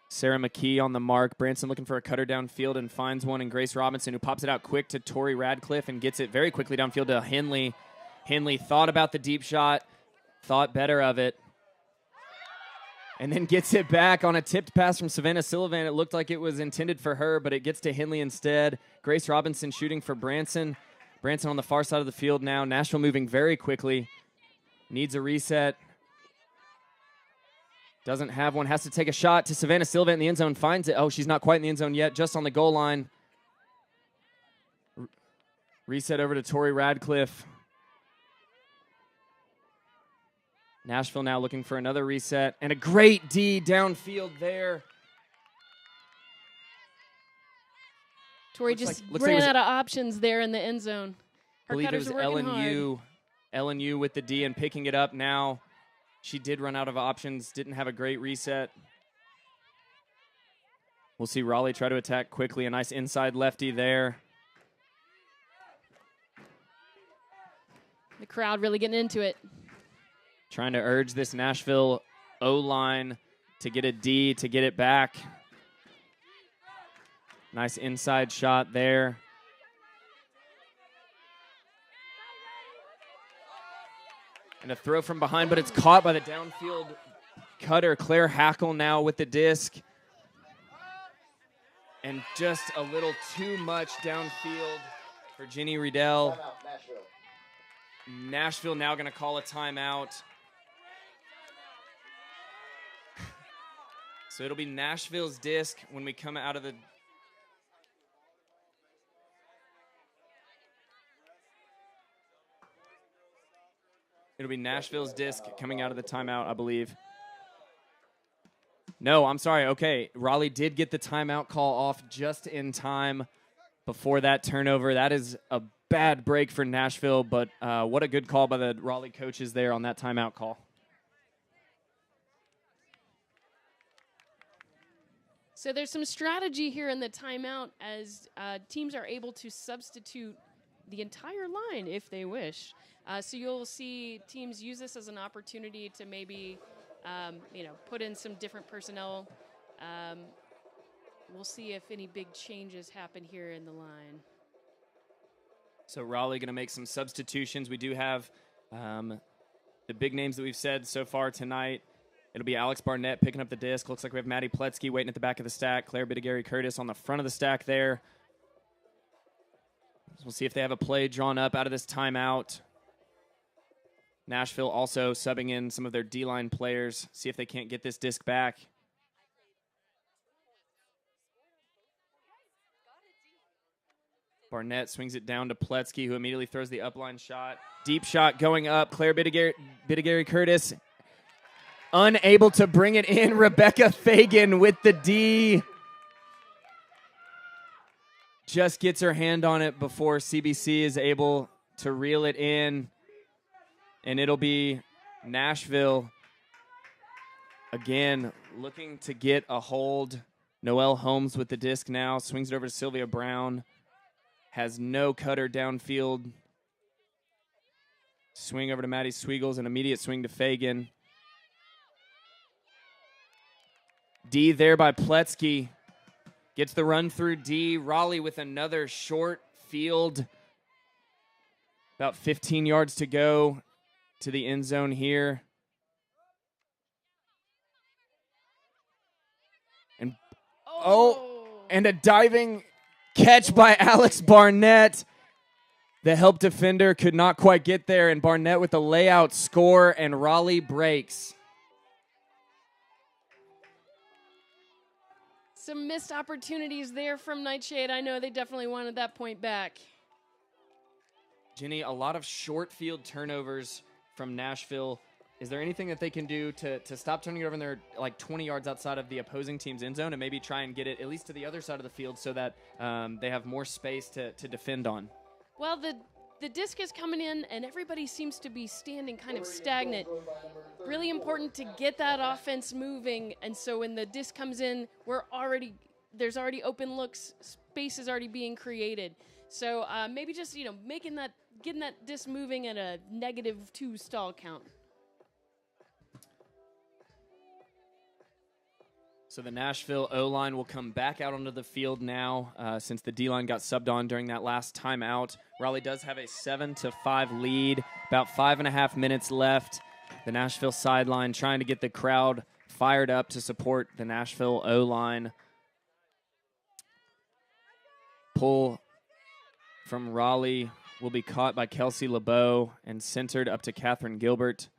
Sarah McKee on the mark. Branson looking for a cutter downfield and finds one in Grace Robinson, who pops it out quick to Tori Radcliffe and gets it very quickly downfield to Henley. Henley thought about the deep shot, thought better of it, and then gets it back on a tipped pass from Savannah Sullivan. It looked like it was intended for her, but it gets to Henley instead. Grace Robinson shooting for Branson. Branson on the far side of the field now. Nashville moving very quickly. Needs a reset. Doesn't have one. Has to take a shot to Savannah Silva in the end zone. Finds it. Oh, she's not quite in the end zone yet. Just on the goal line. Reset over to Tori Radcliffe. Nashville now looking for another reset. And a great D downfield there. Tori just ran out of options there in the end zone. Her cutters were working hard. LNU with the D and picking it up now. She did run out of options, didn't have a great reset. We'll see Raleigh try to attack quickly. A nice inside lefty there. The crowd really getting into it. Trying to urge this Nashville O-line to get a D, to get it back. Nice inside shot there. And a throw from behind, but it's caught by the downfield cutter. Claire Hackle now with the disc. And just a little too much downfield for Jenny Riedel. Nashville now going to call a timeout. So it'll be Nashville's disc when we come out of the... It'll be Nashville's disc coming out of the timeout, I believe. No, I'm sorry. Okay, Raleigh did get the timeout call off just in time before that turnover. That is a bad break for Nashville, but what a good call by the Raleigh coaches there on that timeout call. So there's some strategy here in the timeout as teams are able to substitute the entire line if they wish. So you'll see teams use this as an opportunity to maybe, put in some different personnel. We'll see if any big changes happen here in the line. So Raleigh going to make some substitutions. We do have the big names that we've said so far tonight. It'll be Alex Barnett picking up the disc. Looks like we have Maddie Pletsky waiting at the back of the stack. Claire Bidigary-Curtis on the front of the stack there. So we'll see if they have a play drawn up out of this timeout. Nashville also subbing in some of their D-line players. See if they can't get this disc back. Barnett swings it down to Pletsky, who immediately throws the upline shot. Deep shot going up. Claire Bidigary-Curtis unable to bring it in. Rebecca Fagan with the D. Just gets her hand on it before CBC is able to reel it in. And it'll be Nashville again looking to get a hold. Noelle Holmes with the disc now. Swings it over to Sylvia Brown. Has no cutter downfield. Swing over to Maddie Sweegles. An immediate swing to Fagan. D there by Pletsky. Gets the run through D. Raleigh with another short field. About 15 yards to go to the end zone here. And and a diving catch by Alex Barnett. The help defender could not quite get there, and Barnett with the layout score, and Raleigh breaks. Some missed opportunities there from NightShade. I know they definitely wanted that point back. Jenny, a lot of short field turnovers from Nashville. Is there anything that they can do to stop turning it over when they're like 20 yards outside of the opposing team's end zone and maybe try and get it at least to the other side of the field so that they have more space to defend on? Well, the disc is coming in, and everybody seems to be standing kind of stagnant. Really important to get that offense moving, and so when the disc comes in, there's already open looks, space is already being created. So maybe just getting that disc moving at a -2 stall count. So the Nashville O-line will come back out onto the field now since the D-line got subbed on during that last timeout. Raleigh does have a 7-5 lead, about 5.5 minutes left. The Nashville sideline trying to get the crowd fired up to support the Nashville O-line. Pull from Raleigh will be caught by Kelsey LeBeau and centered up to Catherine Gilbert.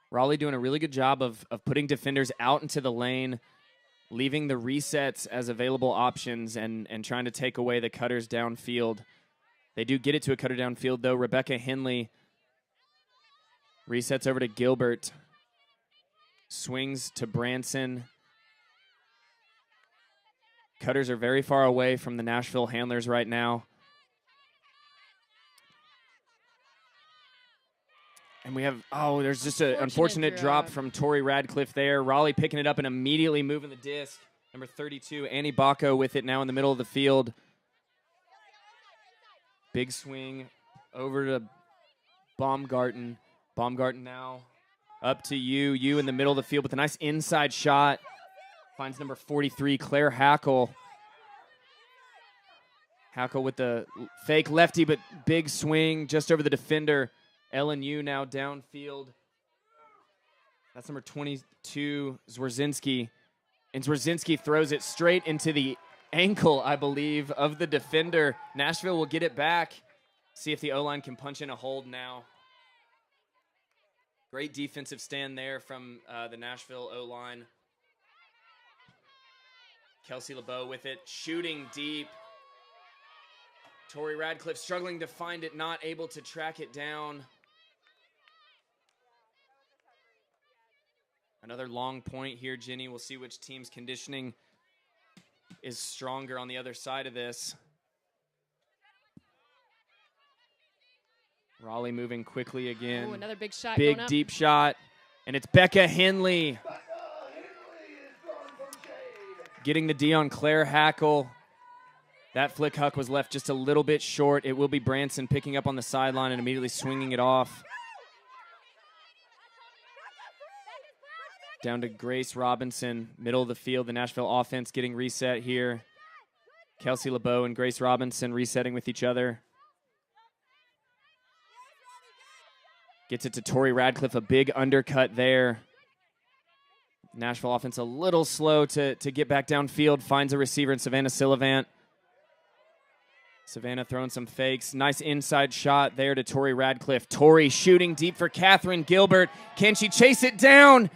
Raleigh doing a really good job of putting defenders out into the lane, leaving the resets as available options and trying to take away the cutters downfield. They do get it to a cutter downfield, though. Rebecca Henley resets over to Gilbert. Swings to Branson. Cutters are very far away from the Nashville handlers right now. And we have, there's just an unfortunate drop from Tori Radcliffe there. Raleigh picking it up and immediately moving the disc. Number 32, Annie Bacco with it now in the middle of the field. Big swing over to Baumgarten. Baumgarten now up to you. You in the middle of the field with a nice inside shot. Finds number 43, Claire Hackle. Hackle with the fake lefty, but big swing just over the defender. LNU now downfield. That's number 22, Zwerzinski. And Zwerzinski throws it straight into the ankle, I believe, of the defender. Nashville will get it back. See if the O-line can punch in a hold now. Great defensive stand there from the Nashville O-line. Kelsey LeBeau with it, shooting deep. Tori Radcliffe struggling to find it, not able to track it down. Another long point here, Ginny. We'll see which team's conditioning is stronger on the other side of this. Raleigh moving quickly again. Ooh, another big shot Big going up. deep shot, and it's Becca Henley getting the D on Claire Hackle. That flick huck was left just a little bit short. It will be Branson picking up on the sideline and immediately swinging it off. Down to Grace Robinson, middle of the field. The Nashville offense getting reset here. Kelsey LeBeau and Grace Robinson resetting with each other. Gets it to Tori Radcliffe, a big undercut there. Nashville offense a little slow to get back downfield. Finds a receiver in Savannah Sillivant. Savannah throwing some fakes. Nice inside shot there to Tori Radcliffe. Tori shooting deep for Catherine Gilbert. Can she chase it down?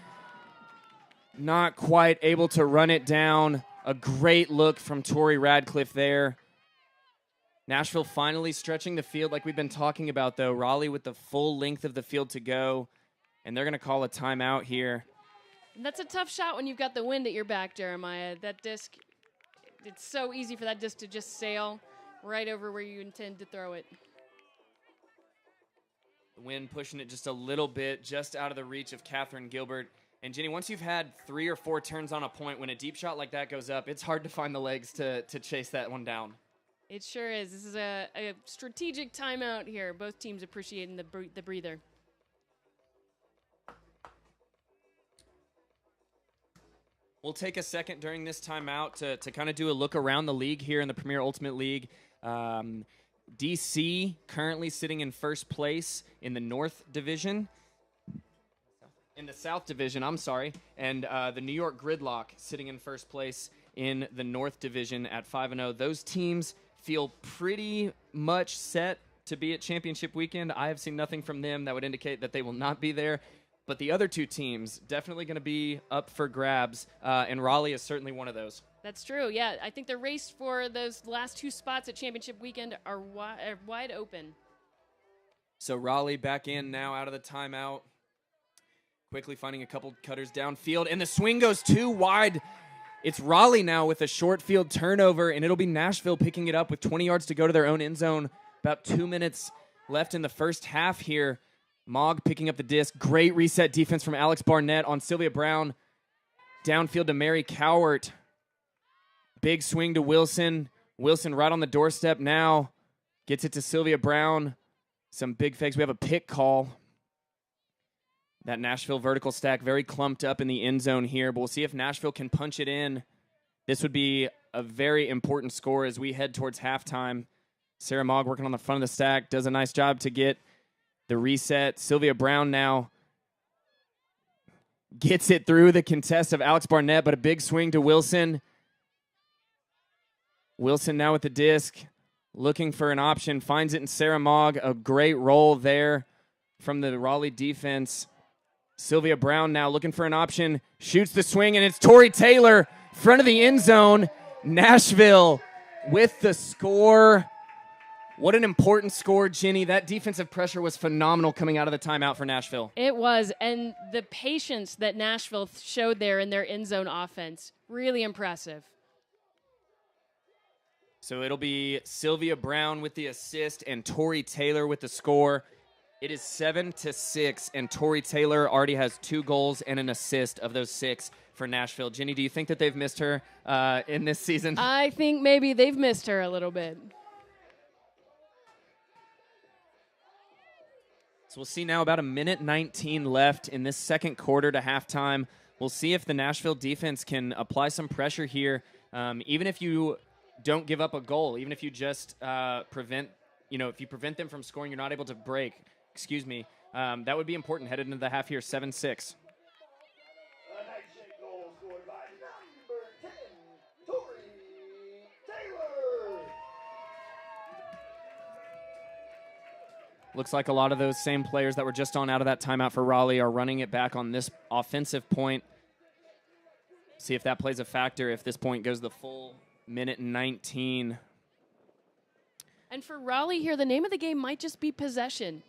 Not quite able to run it down. A great look from Tori Radcliffe there. Nashville finally stretching the field like we've been talking about, though. Raleigh with the full length of the field to go, and they're going to call a timeout here. That's a tough shot when you've got the wind at your back, Jeremiah. That disc, it's so easy for that disc to just sail right over where you intend to throw it. The wind pushing it just a little bit, just out of the reach of Catherine Gilbert. And Jenny, once you've had 3 or 4 turns on a point, when a deep shot like that goes up, it's hard to find the legs to chase that one down. It sure is. This is a strategic timeout here. Both teams appreciating the breather. We'll take a second during this timeout to kind of do a look around the league here in the Premier Ultimate League. DC currently sitting in first place in the North Division. In the South Division, I'm sorry. And the New York Gridlock sitting in first place in the North Division at 5-0. Those teams feel pretty much set to be at championship weekend. I have seen nothing from them that would indicate that they will not be there. But the other 2 teams definitely going to be up for grabs, and Raleigh is certainly one of those. That's true, yeah. I think the race for those last 2 spots at championship weekend are wide open. So Raleigh back in now out of the timeout. Quickly finding a couple cutters downfield, and the swing goes too wide. It's Raleigh now with a short field turnover, and it'll be Nashville picking it up with 20 yards to go to their own end zone. About 2 minutes left in the first half here. Mogg picking up the disc. Great reset defense from Alex Barnett on Sylvia Brown. Downfield to Mary Cowart. Big swing to Wilson. Wilson right on the doorstep now. Gets it to Sylvia Brown. Some big fakes. We have a pick call. That Nashville vertical stack very clumped up in the end zone here, but we'll see if Nashville can punch it in. This would be a very important score as we head towards halftime. Sarah Mogg working on the front of the stack, does a nice job to get the reset. Sylvia Brown now gets it through the contest of Alex Barnett, but a big swing to Wilson. Wilson now with the disc, looking for an option, finds it in Sarah Mogg. A great roll there from the Raleigh defense. Sylvia Brown now looking for an option, shoots the swing, and it's Tori Taylor, front of the end zone. Nashville with the score. What an important score, Ginny. That defensive pressure was phenomenal coming out of the timeout for Nashville. It was, and the patience that Nashville showed there in their end zone offense, really impressive. So it'll be Sylvia Brown with the assist and Tori Taylor with the score. It is 7-6, and Tori Taylor already has 2 goals and an assist of those 6 for Nashville. Ginny, do you think that they've missed her in this season? I think maybe they've missed her a little bit. So we'll see now about 1:19 left in this second quarter to halftime. We'll see if the Nashville defense can apply some pressure here. Even if you don't give up a goal, even if you just prevent them from scoring, you're not able to break. That would be important headed into the half here, 7-6. A NightShade goal scored by number 10, Tori Taylor. Looks like a lot of those same players that were just on out of that timeout for Raleigh are running it back on this offensive point. See if that plays a factor, if this point goes the full minute and 19. And for Raleigh here, the name of the game might just be possession.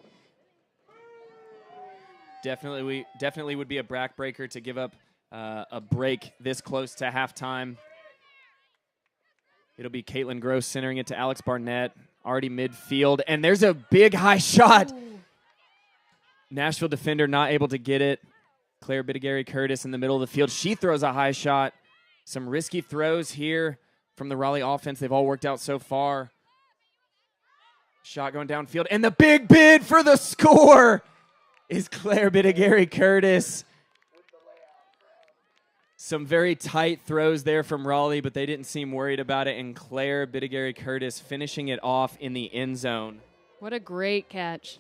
Definitely would be a backbreaker to give up a break this close to halftime. It'll be Caitlin Gross centering it to Alex Barnett, already midfield, and there's a big high shot. Ooh. Nashville defender not able to get it. Claire Bittigary-Curtis in the middle of the field. She throws a high shot. Some risky throws here from the Raleigh offense. They've all worked out so far. Shot going downfield, and the big bid for the score is Claire Bittigary-Curtis. Some very tight throws there from Raleigh, but they didn't seem worried about it, and Claire Bittigary-Curtis finishing it off in the end zone. What a great catch.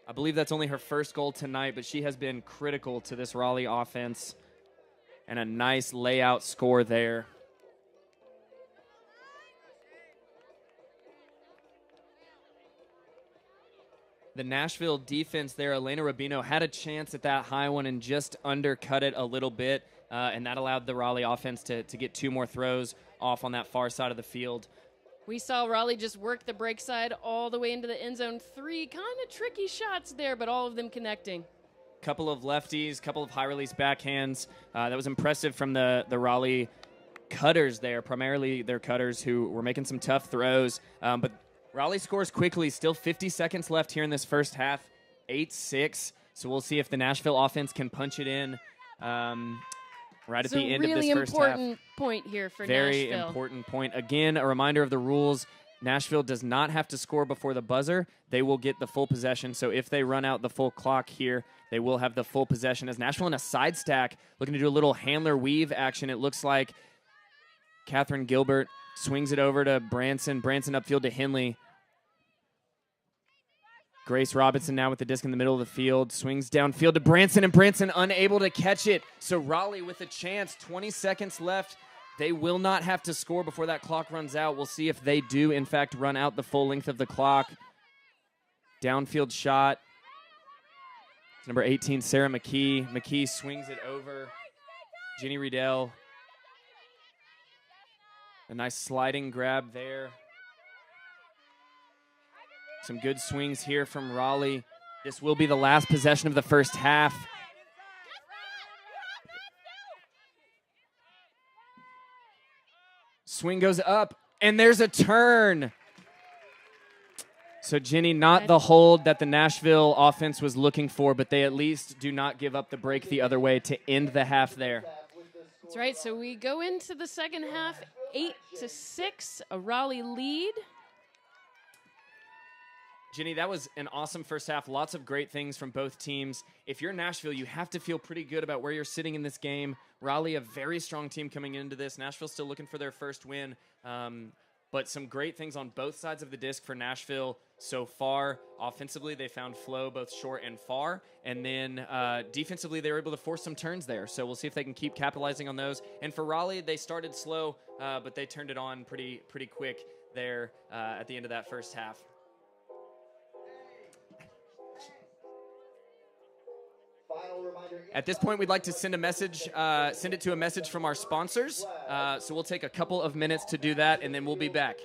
I believe that's only her first goal tonight, but she has been critical to this Raleigh offense, and a nice layout score there. The Nashville defense there, Elena Rubino, had a chance at that high one and just undercut it a little bit, and that allowed the Raleigh offense to get 2 more throws off on that far side of the field. We saw Raleigh just work the break side all the way into the end zone. 3 kind of tricky shots there, but all of them connecting. Couple of lefties, couple of high-release backhands. That was impressive from the Raleigh cutters there, primarily their cutters who were making some tough throws, but Raleigh scores quickly. Still 50 seconds left here in this first half. 8-6. So we'll see if the Nashville offense can punch it in right at the end of this first half. Really important point here for Nashville. Very important point. Again, a reminder of the rules. Nashville does not have to score before the buzzer. They will get the full possession. So if they run out the full clock here, they will have the full possession. As Nashville in a side stack, looking to do a little handler weave action. It looks like Catherine Gilbert swings it over to Branson. Branson upfield to Henley. Grace Robinson now with the disc in the middle of the field. Swings downfield to Branson, and Branson unable to catch it. So Raleigh with a chance. 20 seconds left. They will not have to score before that clock runs out. We'll see if they do, in fact, run out the full length of the clock. Downfield shot. It's number 18, Sarah McKee. McKee swings it over. Jenny Riedel. A nice sliding grab there. Some good swings here from Raleigh. This will be the last possession of the first half. Swing goes up, and there's a turn. So, Jenny, not the hold that the Nashville offense was looking for, but they at least do not give up the break the other way to end the half there. That's right. So we go into the second half, 8-6, a Raleigh lead. Jenny, that was an awesome first half. Lots of great things from both teams. If you're Nashville, you have to feel pretty good about where you're sitting in this game. Raleigh, a very strong team coming into this. Nashville still looking for their first win. But some great things on both sides of the disc for Nashville so far. Offensively, they found flow both short and far. And then defensively, they were able to force some turns there. So we'll see if they can keep capitalizing on those. And for Raleigh, they started slow, but they turned it on pretty quick there at the end of that first half. At this point, we'd like to send a message, send it to a message from our sponsors. So we'll take a couple of minutes to do that, and then we'll be back.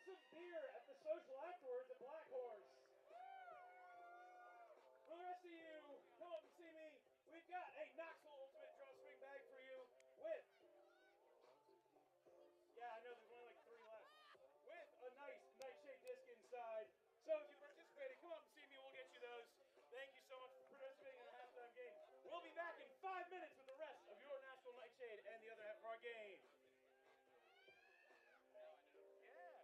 some beer at the social afterwards at Black Horse. For the rest of you, come up and see me. We've got a Knoxville Ultimate Drawstring bag for you with, yeah, I know there's only like 3 left, with a nice NightShade disc inside. So if you participated, come up and see me. We'll get you those. Thank you so much for participating in our halftime game. We'll be back in 5 minutes with the rest of your Nashville NightShade and the other half of our game. Yeah.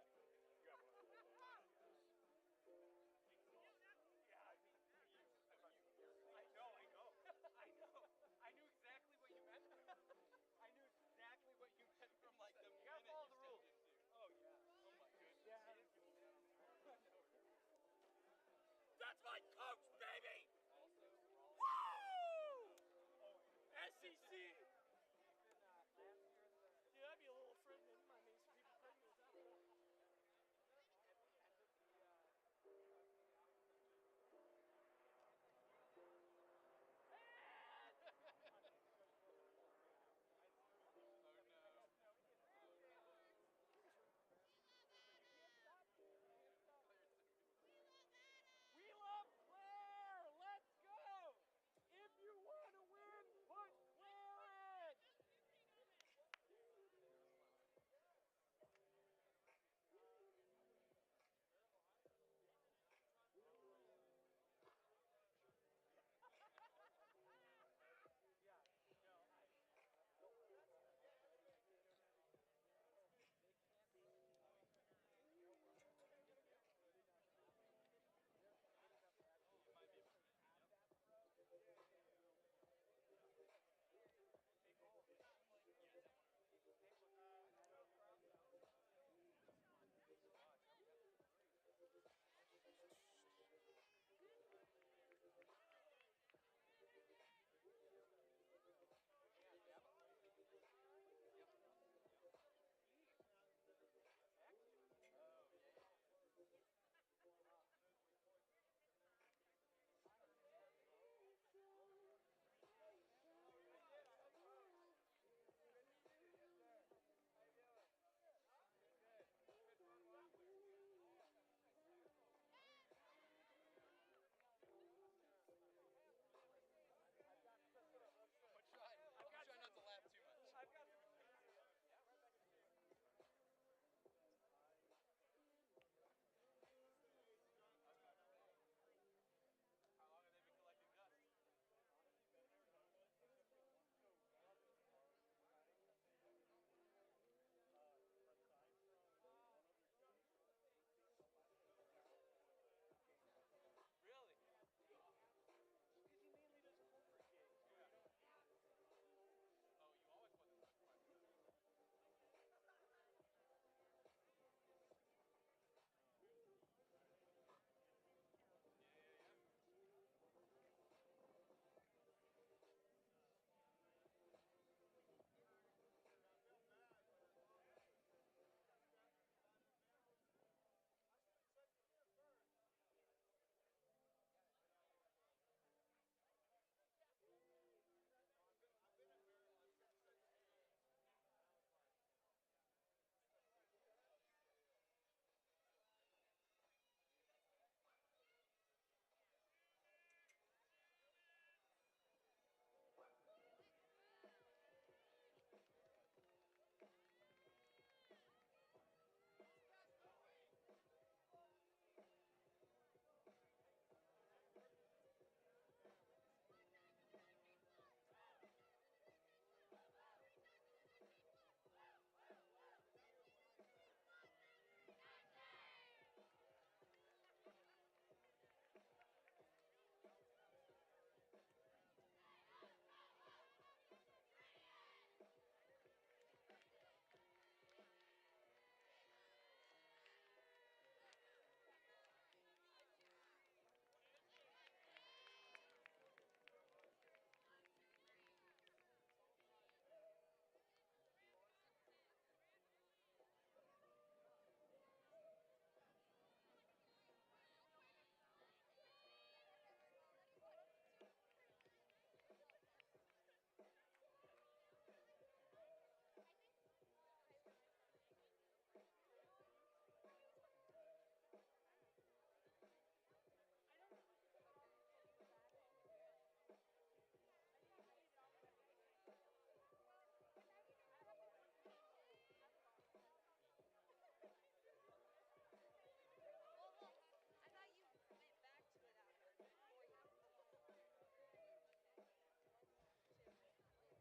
I knew exactly what you meant. I knew exactly what you meant from like the minute You gotta follow the you rules. stepped into. Oh yeah. Oh my goodness. Yeah. That's my coach, baby! Woo! SEC! Yeah, I'd be a little afraid that my name's for people pregnant with that one. We love play!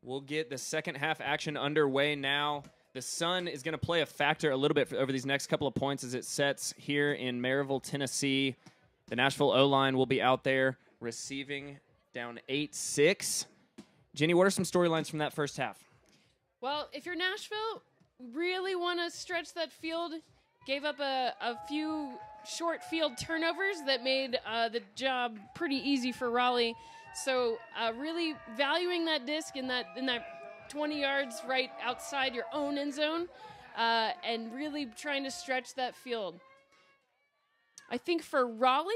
We'll get the second half action underway now. The sun is going to play a factor a little bit over these next couple of points as it sets here in Maryville, Tennessee. The Nashville O-line will be out there receiving down 8-6. Jenny, what are some storylines from that first half? Well, if you're Nashville, really want to stretch that field. Gave up a few short field turnovers that made the job pretty easy for Raleigh. So really valuing that disc in that 20 yards right outside your own end zone and really trying to stretch that field. I think for Raleigh,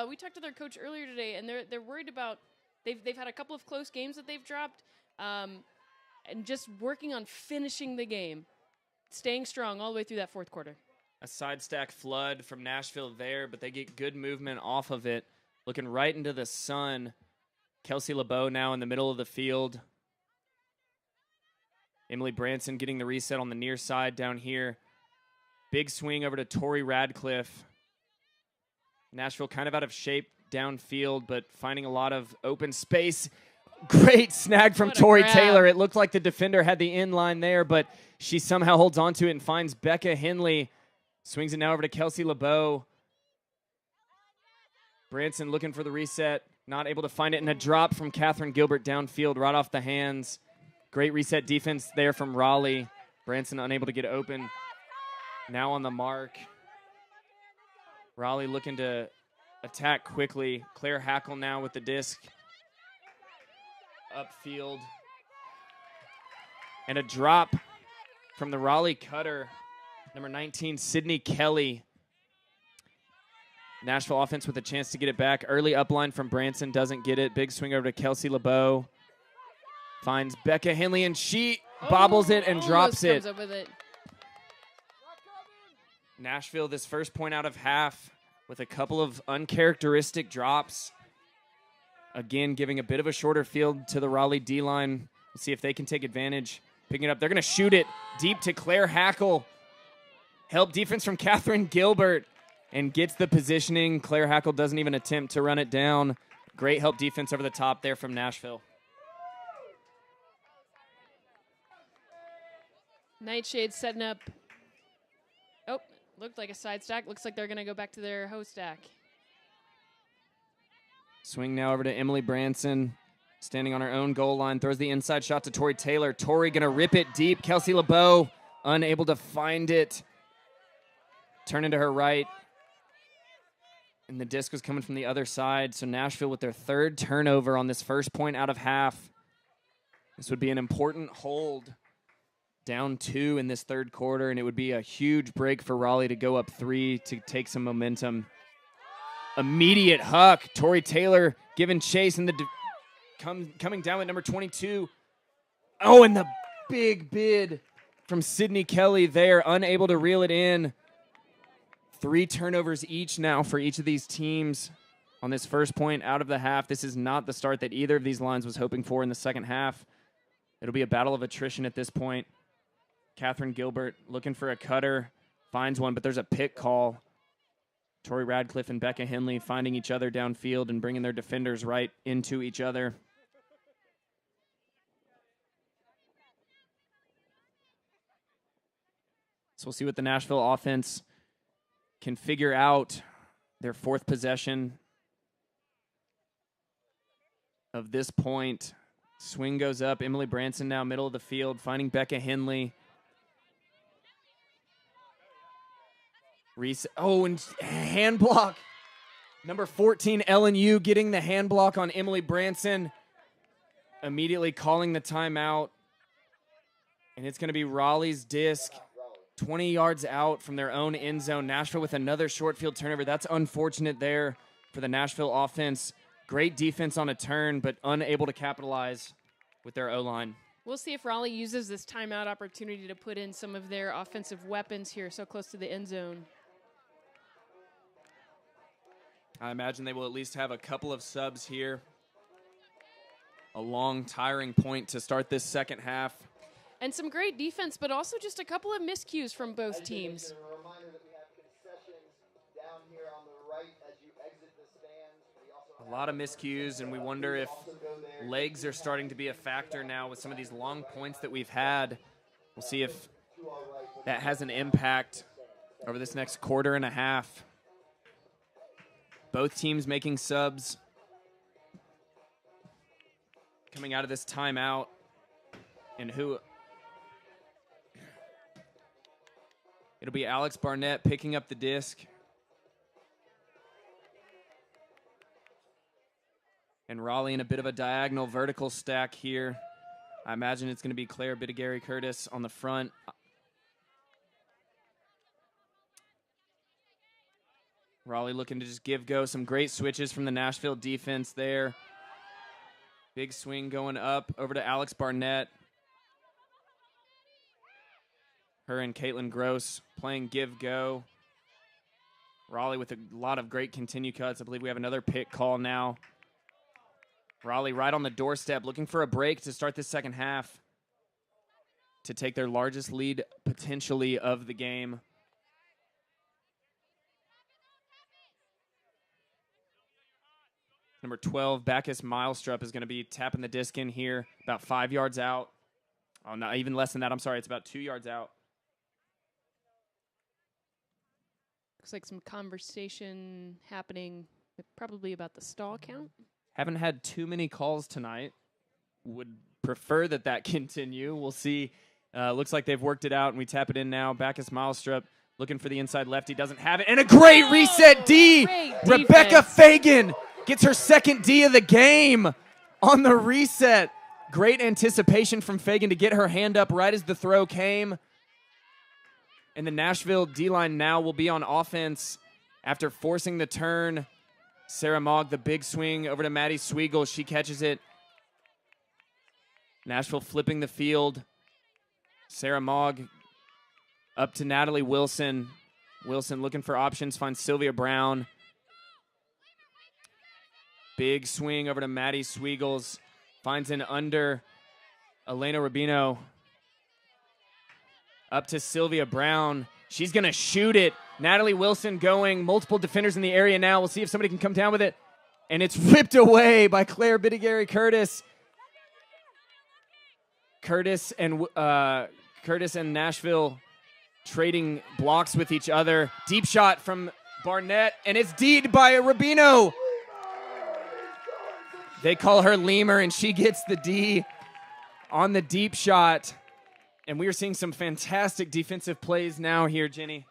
we talked to their coach earlier today, and they're worried about they've had a couple of close games that they've dropped, and just working on finishing the game, staying strong all the way through that fourth quarter. A side stack flood from Nashville there, but they get good movement off of it. Looking right into the sun. Kelsey LeBeau now in the middle of the field. Emily Branson getting the reset on the near side down here. Big swing over to Tori Radcliffe. Nashville kind of out of shape downfield, but finding a lot of open space. Great snag from Tori Taylor. It looked like the defender had the in line there, but she somehow holds on to it and finds Becca Henley. Swings it now over to Kelsey LeBeau. Branson looking for the reset. Not able to find it, and a drop from Catherine Gilbert downfield right off the hands. Great reset defense there from Raleigh. Branson unable to get open. Now on the mark. Raleigh looking to attack quickly. Claire Hackle now with the disc. Upfield. And a drop from the Raleigh cutter. Number 19, Sydney Kelly. Nashville offense with a chance to get it back. Early upline from Branson, doesn't get it. Big swing over to Kelsey LeBeau. Finds Becca Henley, and she bobbles it and drops it. Comes up with it. Nashville, this first point out of half with a couple of uncharacteristic drops. Again, giving a bit of a shorter field to the Raleigh D-line. We'll see if they can take advantage. Picking it up. They're going to shoot it deep to Claire Hackle. Help defense from Catherine Gilbert and gets the positioning. Claire Hackle doesn't even attempt to run it down. Great help defense over the top there from Nashville. NightShade setting up. Oh, looked like a side stack. Looks like they're going to go back to their hoe stack. Swing now over to Emily Branson. Standing on her own goal line. Throws the inside shot to Tori Taylor. Tori going to rip it deep. Kelsey LeBeau unable to find it. Turn into her right. And the disc was coming from the other side. So Nashville with their third turnover on this first point out of half. This would be an important hold. Down 2 in this third quarter, and it would be a huge break for Raleigh to go up 3 to take some momentum. Immediate huck. Tori Taylor giving chase, and coming down with number 22. Oh, and the big bid from Sydney Kelly there, unable to reel it in. 3 turnovers each now for each of these teams on this first point out of the half. This is not the start that either of these lines was hoping for in the second half. It'll be a battle of attrition at this point. Catherine Gilbert looking for a cutter, finds one, but there's a pick call. Tori Radcliffe and Becca Henley finding each other downfield and bringing their defenders right into each other. So we'll see what the Nashville offense can figure out. Their fourth possession of this point. Swing goes up. Emily Branson now middle of the field, finding Becca Henley. Oh, and hand block. Number 14, Ellen Yu getting the hand block on Emily Branson. Immediately calling the timeout. And it's going to be Raleigh's disc. 20 yards out from their own end zone. Nashville with another short field turnover. That's unfortunate there for the Nashville offense. Great defense on a turn, but unable to capitalize with their O-line. We'll see if Raleigh uses this timeout opportunity to put in some of their offensive weapons here so close to the end zone. I imagine they will at least have a couple of subs here. A long, tiring point to start this second half. And some great defense, but also just a couple of miscues from both teams. A reminder that we have concessions down here on the right as you exit the stands. We also A lot of miscues, and we wonder if also goes legs are starting to be a factor now with some of these long points that we've had. We'll see if that has an impact over this next quarter and a half. Both teams making subs. Coming out of this timeout. And who? It'll be Alex Barnett picking up the disc. And Raleigh in a bit of a diagonal vertical stack here. I imagine it's going to be Claire Bittigary-Curtis on the front. Raleigh looking to just give go. Some great switches from the Nashville defense there. Big swing going up over to Alex Barnett. Her and Caitlin Gross playing give go. Raleigh with a lot of great continue cuts. I believe we have another pick call now. Raleigh right on the doorstep, looking for a break to start this second half to take their largest lead potentially of the game. Number 12, Bacchus Milestrup, is going to be tapping the disc in here, about 5 yards out. Oh, no, even less than that. I'm sorry, it's about 2 yards out. Looks like some conversation happening, probably about the stall count. Haven't had too many calls tonight. Would prefer that continue. We'll see. Looks like they've worked it out, and we tap it in now. Bacchus Milestrup looking for the inside lefty. Doesn't have it. And a great reset D. Great Rebecca defense. Fagan gets her second D of the game on the reset. Great anticipation from Fagan to get her hand up right as the throw came. And the Nashville D-line now will be on offense after forcing the turn. Sarah Mogg, the big swing over to Maddie Sweigel. She catches it. Nashville flipping the field. Sarah Mogg up to Natalie Wilson. Wilson looking for options, finds Sylvia Brown. Big swing over to Maddie Sweigels. Finds an under. Elena Rubino. Up to Sylvia Brown. She's going to shoot it. Natalie Wilson going. Multiple defenders in the area now. We'll see if somebody can come down with it. And it's ripped away by Claire Bittigary-Curtis. Curtis and Nashville trading blocks with each other. Deep shot from Barnett, and it's D'd by Rubino. They call her Lemur, and she gets the D on the deep shot. And we are seeing some fantastic defensive plays now here, Jenny.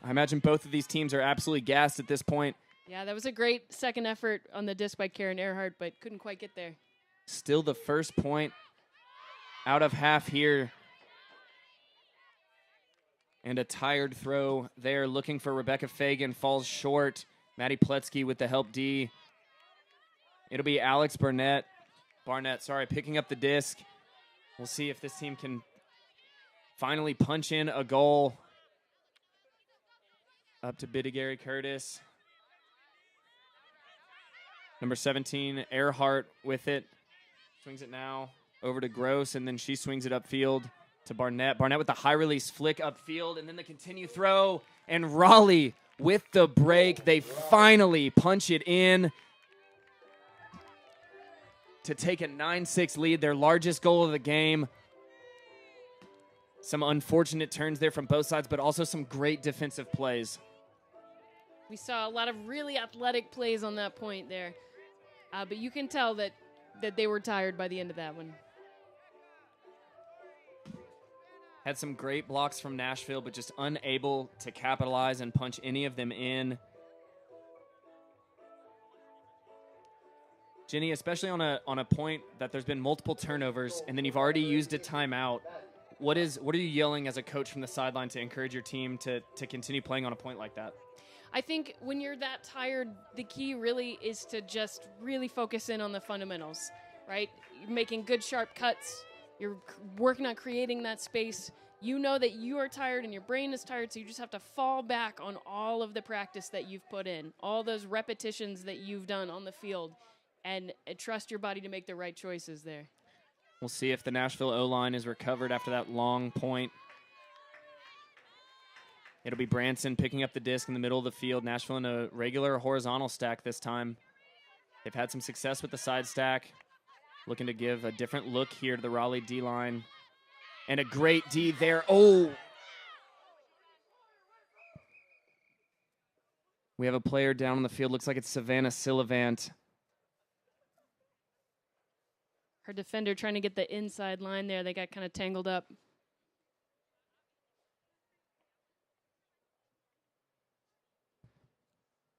I imagine both of these teams are absolutely gassed at this point. Yeah, that was a great second effort on the disc by Karen Earhart, but couldn't quite get there. Still the first point out of half here. And a tired throw there, looking for Rebecca Fagan, falls short. Maddie Pletsky with the help D. It'll be Alex Barnett, picking up the disc. We'll see if this team can finally punch in a goal. Up to Bittigary-Curtis. Number 17, Earhart with it. Swings it now over to Gross, and then she swings it upfield to Barnett. Barnett with the high release flick upfield, and then the continue throw. And Raleigh with the break. They finally punch it in to take a 9-6 lead, their largest goal of the game. Some unfortunate turns there from both sides, but also some great defensive plays. We saw a lot of really athletic plays on that point there. But you can tell that they were tired by the end of that one. Had some great blocks from Nashville, but just unable to capitalize and punch any of them in. Jenny, especially on a point that there's been multiple turnovers, and then you've already used a timeout. What are you yelling as a coach from the sideline to encourage your team to continue playing on a point like that? I think when you're that tired, the key really is to just really focus in on the fundamentals, right? You're making good, sharp cuts. You're working on creating that space. You know that you are tired and your brain is tired, so you just have to fall back on all of the practice that you've put in, all those repetitions that you've done on the field, and trust your body to make the right choices there. We'll see if the Nashville O-line is recovered after that long point. It'll be Branson picking up the disc in the middle of the field. Nashville in a regular horizontal stack this time. They've had some success with the side stack. Looking to give a different look here to the Raleigh D-line. And a great D there. Oh! We have a player down on the field. Looks like it's Savannah Silivant. Her defender trying to get the inside line there. They got kind of tangled up.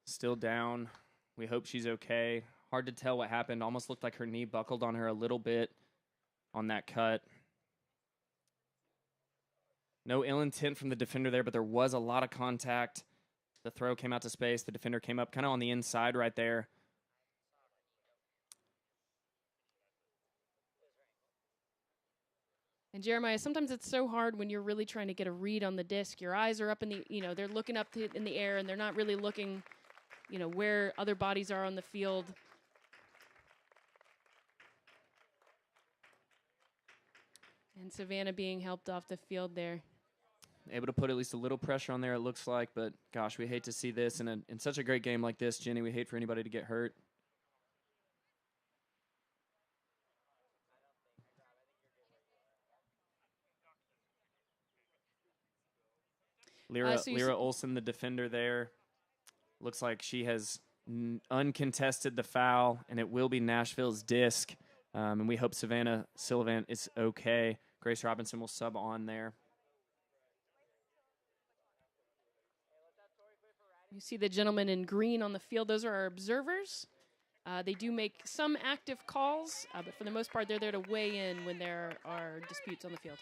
Still down. We hope she's okay. Hard to tell what happened. Almost looked like her knee buckled on her a little bit on that cut. No ill intent from the defender there, but there was a lot of contact. The throw came out to space. The defender came up kind of on the inside right there. And Jeremiah, sometimes it's so hard when you're really trying to get a read on the disc. Your eyes are up in the, they're looking up in the air and they're not really looking, where other bodies are on the field. And Savannah being helped off the field there. Able to put at least a little pressure on there, it looks like, but gosh, we hate to see this in such a great game like this, Jenny. We hate for anybody to get hurt. Lyra Olsen, the defender there. Looks like she has uncontested the foul, and it will be Nashville's disc. And we hope Savannah Silivant is okay. Grace Robinson will sub on there. You see the gentleman in green on the field. Those are our observers. They do make some active calls, but for the most part, they're there to weigh in when there are disputes on the field.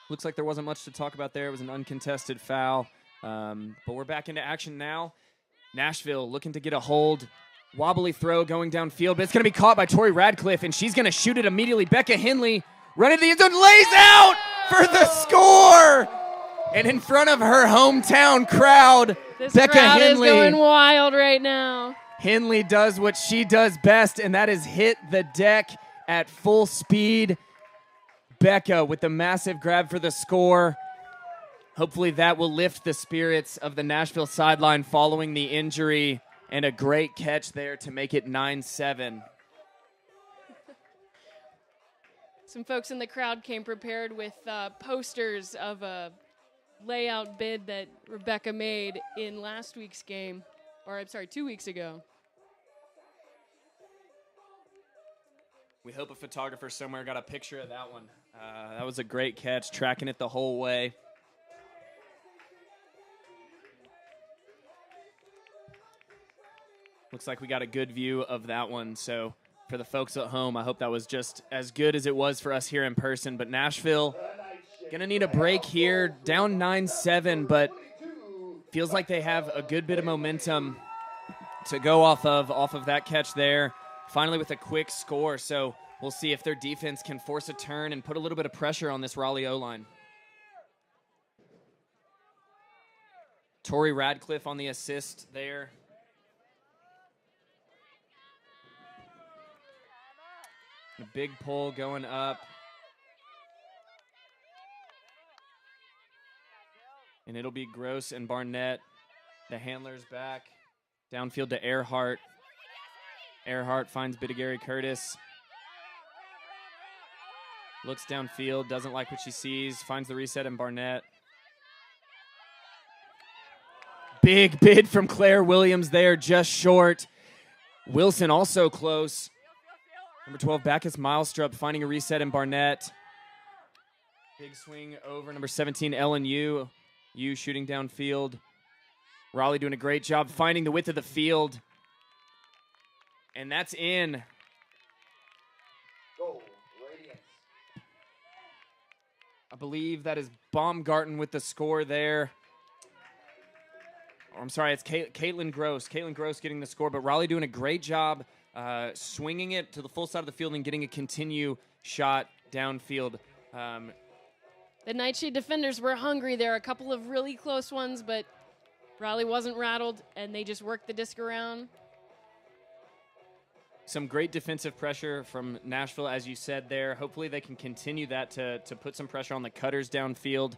Looks like there wasn't much to talk about there. It was an uncontested foul. But we're back into action now. Nashville looking to get a hold. Wobbly throw going downfield, but it's going to be caught by Tori Radcliffe, and she's going to shoot it immediately. Becca Henley running to the end zone, lays out for the score! And in front of her hometown crowd, this Becca crowd Henley is going wild right now. Henley does what she does best, and that is hit the deck at full speed. Becca with the massive grab for the score. Hopefully that will lift the spirits of the Nashville sideline following the injury, and a great catch there to make it 9-7. Some folks in the crowd came prepared with posters of a layout bid that Rebecca made in last week's game, or I'm sorry, 2 weeks ago. We hope a photographer somewhere got a picture of that one. That was a great catch, tracking it the whole way. Looks like we got a good view of that one. So for the folks at home, I hope that was just as good as it was for us here in person. But Nashville going to need a break here, down 9-7, but feels like they have a good bit of momentum to go off of that catch there. Finally with a quick score, so we'll see if their defense can force a turn and put a little bit of pressure on this Raleigh O-line. Tori Radcliffe on the assist there. A big pull going up. And it'll be Gross and Barnett. The handler's back. Downfield to Earhart. Earhart finds Bidigary Curtis. Looks downfield, doesn't like what she sees. Finds the reset in Barnett. Big bid from Claire Williams there, just short. Wilson also close. Number 12, Bacchus Milestrup finding a reset in Barnett. Big swing over number 17, Ellen Yu. Yu shooting downfield. Raleigh doing a great job finding the width of the field. And that's in. Goal, Radiance. I believe that is Baumgarten with the score there. Or I'm sorry, it's Caitlin Gross. Caitlin Gross getting the score, but Raleigh doing a great job swinging it to the full side of the field and getting a continue shot downfield. The NightShade defenders were hungry. There are a couple of really close ones, but Raleigh wasn't rattled, and they just worked the disc around. Some great defensive pressure from Nashville, as you said there. Hopefully they can continue that to put some pressure on the cutters downfield.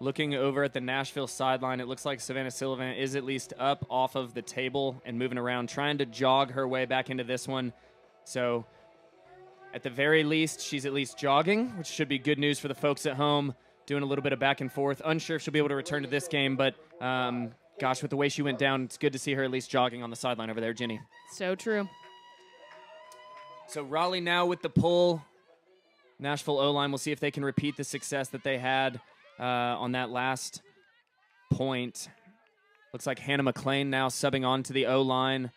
Looking over at the Nashville sideline, it looks like Savannah Sullivan is at least up off of the table and moving around, trying to jog her way back into this one. So at the very least, she's at least jogging, which should be good news for the folks at home, doing a little bit of back and forth. Unsure if she'll be able to return to this game, but gosh, with the way she went down, it's good to see her at least jogging on the sideline over there, Ginny. So true. So Raleigh now with the pull. Nashville O-line, we'll see if they can repeat the success that they had on that last point. Looks like Hannah McClain now subbing on to the O-line.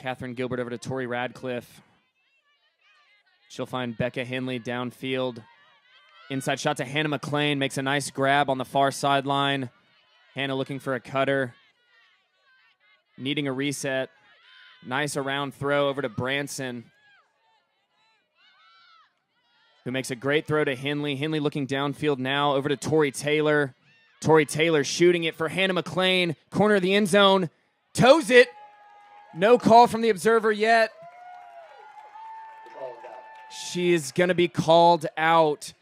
Catherine Gilbert over to Tori Radcliffe. She'll find Becca Henley downfield. Inside shot to Hannah McClain. Makes a nice grab on the far sideline. Hannah looking for a cutter. Needing a reset. Nice around throw over to Branson, who makes a great throw to Henley. Henley looking downfield now over to Tori Taylor. Tori Taylor shooting it for Hannah McClain. Corner of the end zone. Toes it. No call from the observer yet. She is going to be called out.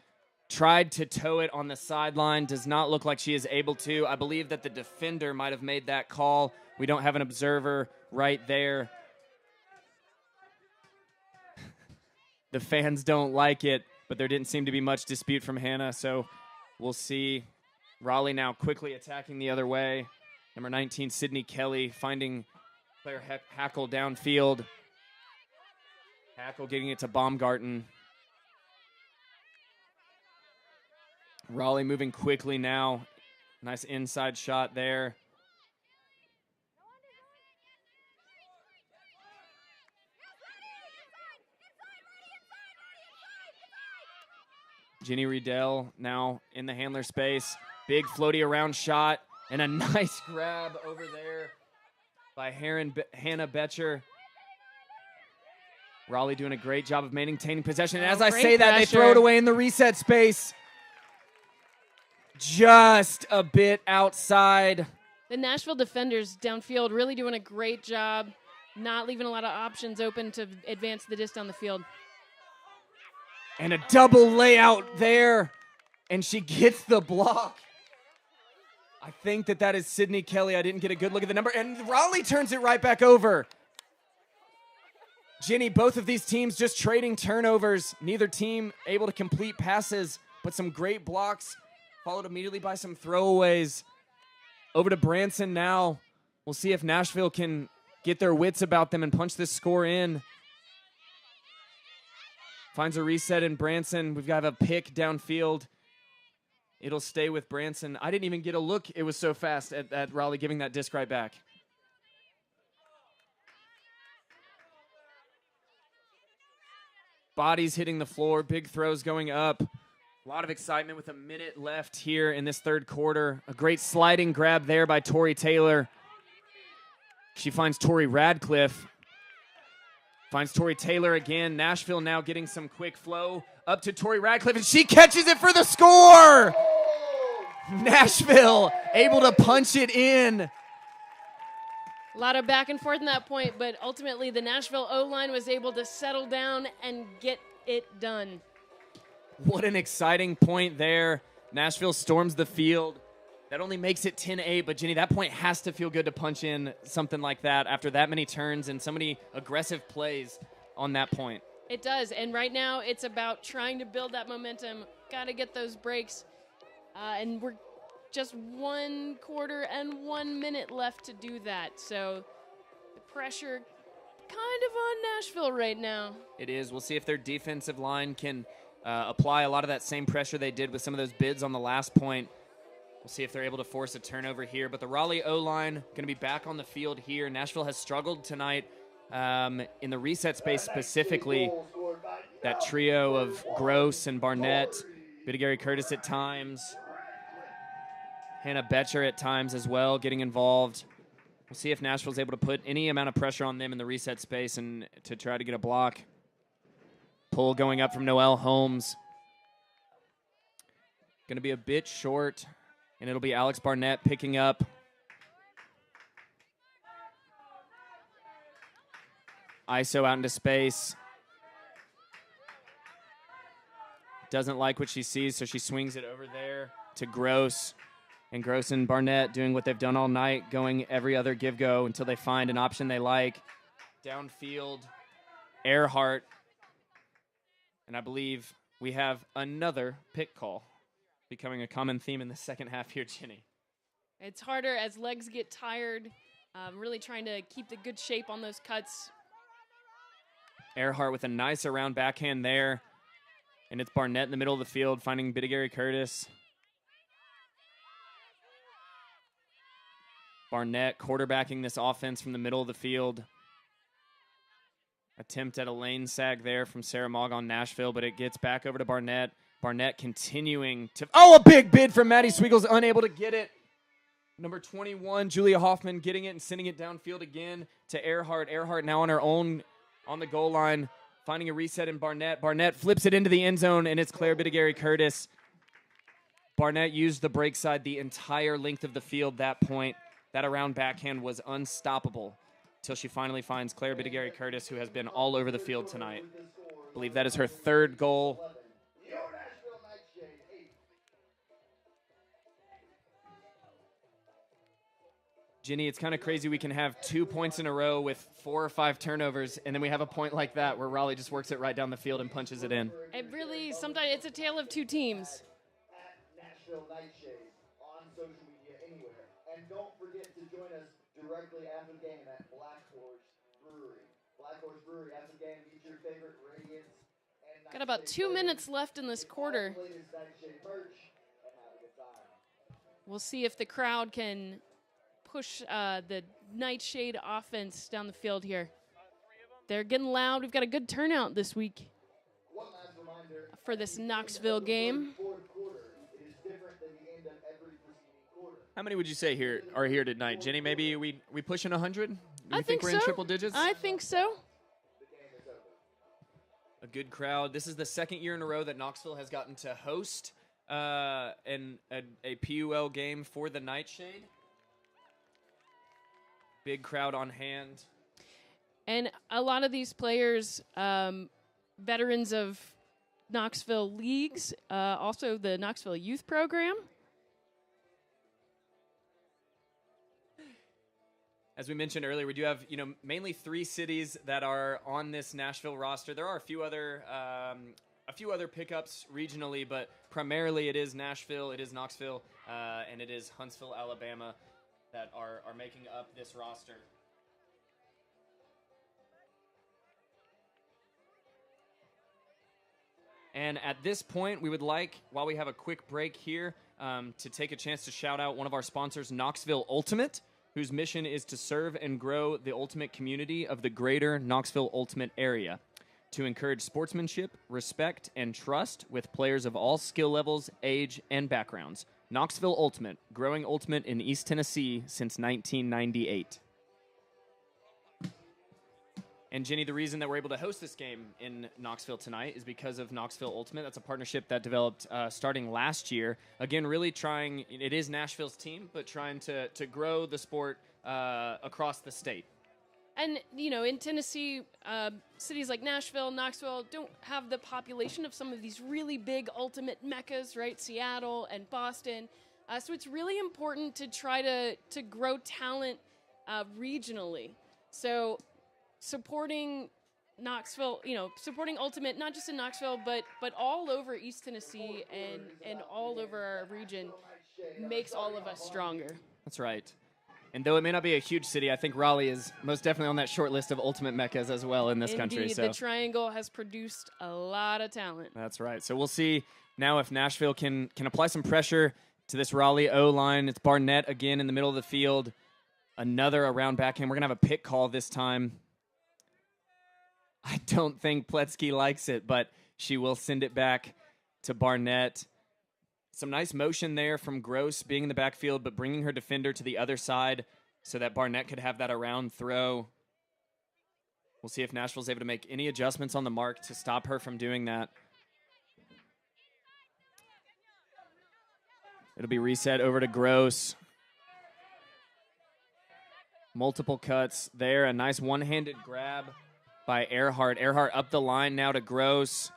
Tried to toe it on the sideline. Does not look like she is able to. I believe that the defender might have made that call. We don't have an observer right there. The fans don't like it, but there didn't seem to be much dispute from Hannah, so we'll see. Raleigh now quickly attacking the other way. Number 19, Sydney Kelly, finding player Hackle downfield. Hackle getting it to Baumgarten. Raleigh moving quickly now. Nice inside shot there. Ginny Riedel now in the handler space. Big floaty around shot and a nice grab over there by Hannah Betcher. Raleigh doing a great job of maintaining possession. And as I say that, they throw it away in the reset space. Just a bit outside. The Nashville defenders downfield really doing a great job, not leaving a lot of options open to advance the disc down the field. And a double layout there, and she gets the block. I think that is Sydney Kelly. I didn't get a good look at the number, and Raleigh turns it right back over. Ginny, both of these teams just trading turnovers. Neither team able to complete passes, but some great blocks, followed immediately by some throwaways. Over to Branson now. We'll see if Nashville can get their wits about them and punch this score in. Finds a reset in Branson. We've got a pick downfield. It'll stay with Branson. I didn't even get a look. It was so fast at Raleigh giving that disc right back. Bodies hitting the floor. Big throws going up. A lot of excitement with a minute left here in this third quarter. A great sliding grab there by Tori Taylor. She finds Tori Radcliffe. Finds Tori Taylor again. Nashville now getting some quick flow up to Tori Radcliffe, and she catches it for the score! Nashville able to punch it in. A lot of back and forth in that point, but ultimately the Nashville O-line was able to settle down and get it done. What an exciting point there. Nashville storms the field. That only makes it 10-8, but Ginny, that point has to feel good to punch in something like that after that many turns and so many aggressive plays on that point. It does, and right now it's about trying to build that momentum. Got to get those breaks, and we're just 1 quarter and 1 minute left to do that. So the pressure kind of on Nashville right now. It is. We'll see if their defensive line can apply a lot of that same pressure they did with some of those bids on the last point. We'll see if they're able to force a turnover here. But the Raleigh O-line going to be back on the field here. Nashville has struggled tonight in the reset space specifically. That trio of Gross and Barnett, bit of Gary Curtis at times. Hannah Betcher at times as well getting involved. We'll see if Nashville's able to put any amount of pressure on them in the reset space and to try to get a block. Pull going up from Noelle Holmes. Going to be a bit short. And it'll be Alex Barnett picking up. ISO out into space. doesn't like what she sees, so she swings it over there to Gross. And Gross and Barnett doing what they've done all night, going every other give-go until they find an option they like. Downfield, Earhart. And I believe we have another pick call becoming a common theme in the second half here, Jenny. It's harder as legs get tired. Really trying to keep the good shape on those cuts. Earhart with a nice around backhand there. And it's Barnett in the middle of the field finding Bidigary Curtis. Barnett quarterbacking this offense from the middle of the field. Attempt at a lane sag there from Sarah Mogg on Nashville, but it gets back over to Barnett. Barnett continuing to... Oh, a big bid from Maddie Sweegles, unable to get it. Number 21, Julia Hoffman getting it and sending it downfield again to Earhart. Earhart now on her own on the goal line, finding a reset in Barnett. Barnett flips it into the end zone, and it's Claire Bidigary Curtis. Barnett used the break side the entire length of the field that point. That around backhand was unstoppable until she finally finds Claire Bidigary Curtis, who has been all over the field tonight. I believe that is her third goal. Your Nashville NightShade 8. Ginny, it's kind of crazy we can have 2 points in a row with 4 or 5 turnovers, and then we have a point like that where Raleigh just works it right down the field and punches it in. It really, sometimes it's a tale of two teams. At Nashville NightShade on social media anywhere. And don't forget to join us directly after the game at Black Horse Brewery. Black Horse Brewery after the game. Get your favorite Radiance and Got about 2 minutes left in this quarter. latest NightShade merch and have a good time. We'll see if the crowd can push the Nightshade offense down the field here. They're getting loud. We've got a good turnout this week One last reminder. for this Knoxville game. Fourth quarter, it is different than the end of every preceding quarter. How many would you say are here tonight, Jenny? Maybe we pushing 100? Do I you think we're in so. triple digits? I think so. A good crowd. This is the second year in a row that Knoxville has gotten to host a PUL game for the Nightshade. Big crowd on hand. And a lot of these players, veterans of Knoxville leagues, also the Knoxville youth program. As we mentioned earlier, we do have mainly 3 cities that are on this Nashville roster. There are a few other pickups regionally, but primarily it is Nashville, it is Knoxville, and it is Huntsville, Alabama, that are making up this roster. And at this point, we would like, while we have a quick break here, to take a chance to shout out one of our sponsors, Knoxville Ultimate, whose mission is to serve and grow the ultimate community of the greater Knoxville Ultimate area, to encourage sportsmanship, respect, and trust with players of all skill levels, age, and backgrounds. Knoxville Ultimate, growing ultimate in East Tennessee since 1998. And Jenny, the reason that we're able to host this game in Knoxville tonight is because of Knoxville Ultimate. That's a partnership that developed starting last year. Again, really trying, it is Nashville's team, but trying to grow the sport across the state. And, in Tennessee, cities like Nashville, Knoxville don't have the population of some of these really big ultimate meccas, right? Seattle and Boston. So it's really important to try to grow talent regionally. So supporting Knoxville, supporting Ultimate, not just in Knoxville, but all over East Tennessee and all over our region makes all of us stronger. That's right. And though it may not be a huge city, I think Raleigh is most definitely on that short list of ultimate meccas as well in this country. Indeed, the Triangle has produced a lot of talent. That's right. So we'll see now if Nashville can apply some pressure to this Raleigh O-line. It's Barnett again in the middle of the field. Another around backhand. We're going to have a pick call this time. I don't think Pletsky likes it, but she will send it back to Barnett. Some nice motion there from Gross being in the backfield, but bringing her defender to the other side so that Barnett could have that around throw. We'll see if Nashville's able to make any adjustments on the mark to stop her from doing that. It'll be reset over to Gross. Multiple cuts there. A nice one-handed grab by Earhart. Earhart up the line now to Gross.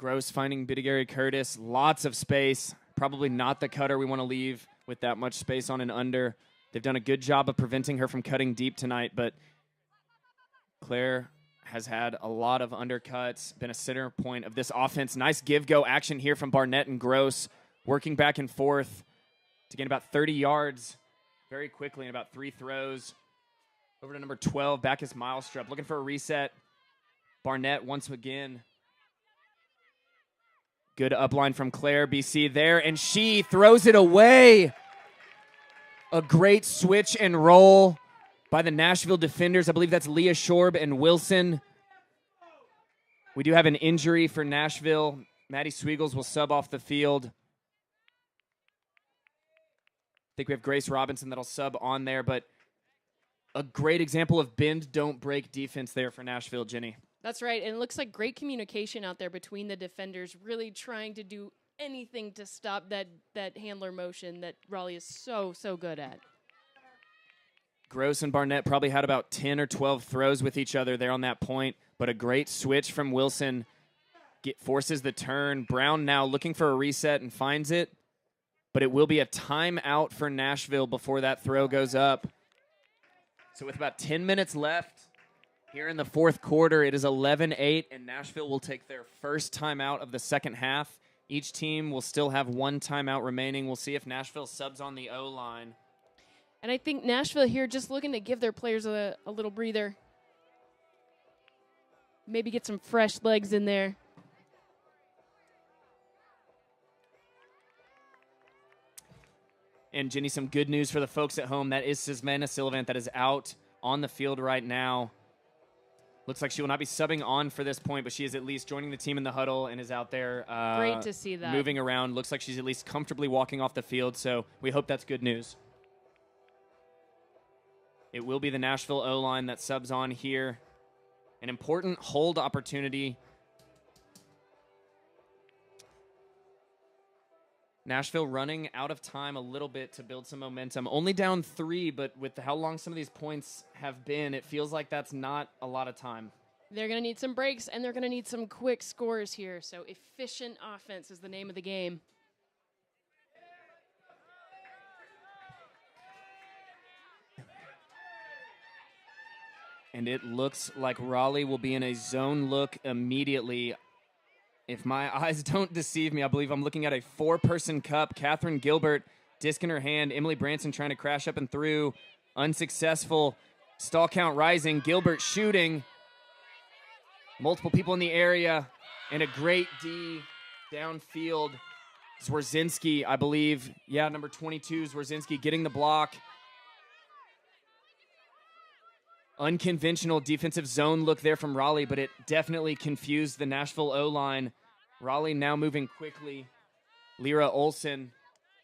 Gross finding Bidigary Curtis. Lots of space. Probably not the cutter we want to leave with that much space on and under. They've done a good job of preventing her from cutting deep tonight, but Claire has had a lot of undercuts, been a center point of this offense. Nice give-go action here from Barnett and Gross, working back and forth to gain about 30 yards very quickly in about 3 throws. Over to number 12, Bacchus Milestrup, looking for a reset. Barnett once again. Good upline from Claire, BC there, and she throws it away. A great switch and roll by the Nashville defenders. I believe that's Leah Shorb and Wilson. We do have an injury for Nashville. Maddie Sweegles will sub off the field. I think we have Grace Robinson that'll sub on there, but a great example of bend, don't break defense there for Nashville, Jenny. That's right, and it looks like great communication out there between the defenders, really trying to do anything to stop that handler motion that Raleigh is so good at. Gross and Barnett probably had about 10 or 12 throws with each other there on that point, but a great switch from Wilson forces the turn. Brown now looking for a reset and finds it, but it will be a timeout for Nashville before that throw goes up. So with about 10 minutes left here in the fourth quarter, it is 11-8, and Nashville will take their first timeout of the second half. Each team will still have 1 timeout remaining. We'll see if Nashville subs on the O-line. And I think Nashville here just looking to give their players a little breather. Maybe get some fresh legs in there. And Jenny, some good news for the folks at home. That is Savannah Silvant that is out on the field right now. Looks like she will not be subbing on for this point, but she is at least joining the team in the huddle and is out there Great to see that. moving around. Looks like she's at least comfortably walking off the field, so we hope that's good news. It will be the Nashville O-line that subs on here. An important hold opportunity. Nashville running out of time a little bit to build some momentum. Only down 3, but with how long some of these points have been, it feels like that's not a lot of time. They're going to need some breaks, and they're going to need some quick scores here. So efficient offense is the name of the game. And it looks like Raleigh will be in a zone look immediately. If my eyes don't deceive me, I believe I'm looking at a 4-person cup. Catherine Gilbert, disc in her hand. Emily Branson trying to crash up and through. Unsuccessful. Stall count rising. Gilbert shooting. Multiple people in the area. And a great D downfield. Zwerzinski, I believe. Yeah, number 22, Zwerzinski getting the block. Unconventional defensive zone look there from Raleigh, but it definitely confused the Nashville O-line. Raleigh now moving quickly. Lyra Olsen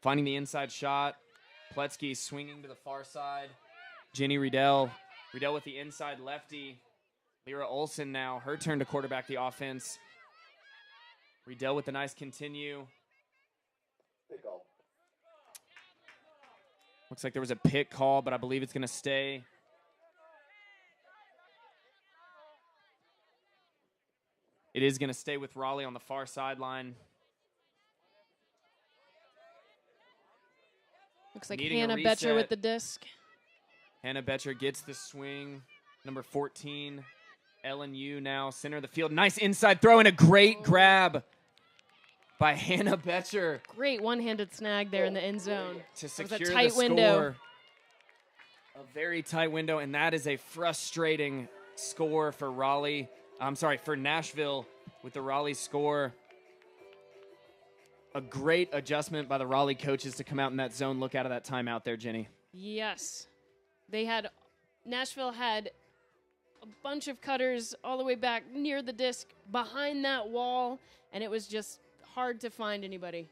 finding the inside shot. Pletsky swinging to the far side. Jenny Riedel. Riedel with the inside lefty. Lyra Olsen now, her turn to quarterback the offense. Riedel with the nice continue. Pick off. Looks like there was a pick call, but I believe it's going to stay. It is going to stay with Raleigh on the far sideline. Looks like Needing a Hannah Betcher reset. with the disc. Hannah Betcher gets the swing. Number 14, LNU now, center of the field. Nice inside throw and a great grab by Hannah Betcher Great one-handed snag there in the end zone. to That secure was a tight the window. score. A very tight window, and that is a frustrating score for Raleigh. I'm sorry, for Nashville with the Raleigh score. A great adjustment by the Raleigh coaches to come out in that zone look out of that timeout there, Jenny. Yes. Nashville had a bunch of cutters all the way back near the disc behind that wall, and it was just hard to find anybody.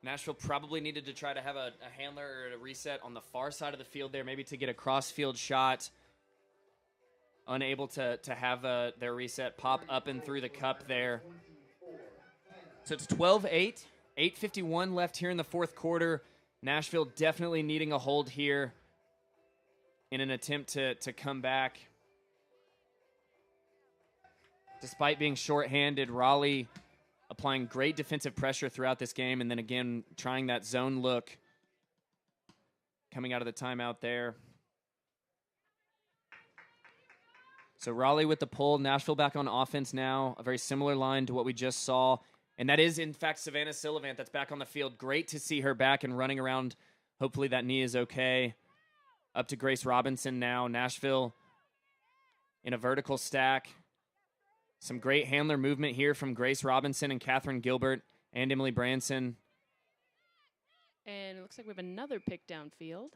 Nashville probably needed to try to have a handler or a reset on the far side of the field there, maybe to get a cross-field shot. Unable to have their reset pop up and through the cup there. So it's 12-8, 8:51 left here in the fourth quarter. Nashville definitely needing a hold here in an attempt to come back. Despite being shorthanded, Raleigh applying great defensive pressure throughout this game, and then again trying that zone look coming out of the timeout there. So Raleigh with the pull, Nashville back on offense now, a very similar line to what we just saw. And that is, in fact, Savannah Silivant that's back on the field. Great to see her back and running around. Hopefully that knee is okay. Up to Grace Robinson now. Nashville in a vertical stack. Some great handler movement here from Grace Robinson and Catherine Gilbert and Emily Branson. And it looks like we have another pick downfield.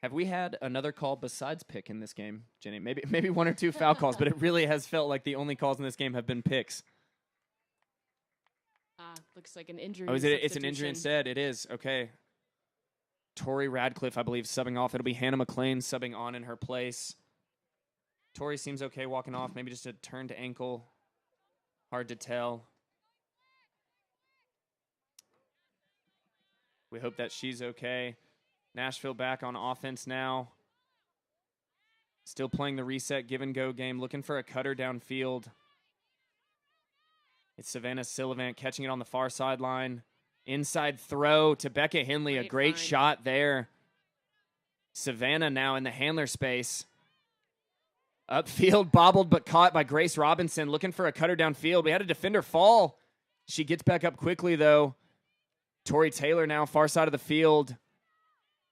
Have we had another call besides pick in this game, Jenny? Maybe one or two foul calls, but it really has felt like the only calls in this game have been picks. Looks like an injury. Oh, it's an injury instead. It is. Okay. Tori Radcliffe, I believe, subbing off. It'll be Hannah McLean subbing on in her place. Tori seems okay walking off. Maybe just a turned ankle. Hard to tell. We hope that she's okay. Nashville back on offense now. Still playing the reset give-and-go game. Looking for a cutter downfield. It's Savannah Silivant catching it on the far sideline. Inside throw to Becca Henley. A great shot there. Savannah now in the handler space. Upfield, bobbled but caught by Grace Robinson. Looking for a cutter downfield. We had a defender fall. She gets back up quickly, though. Tori Taylor now far side of the field.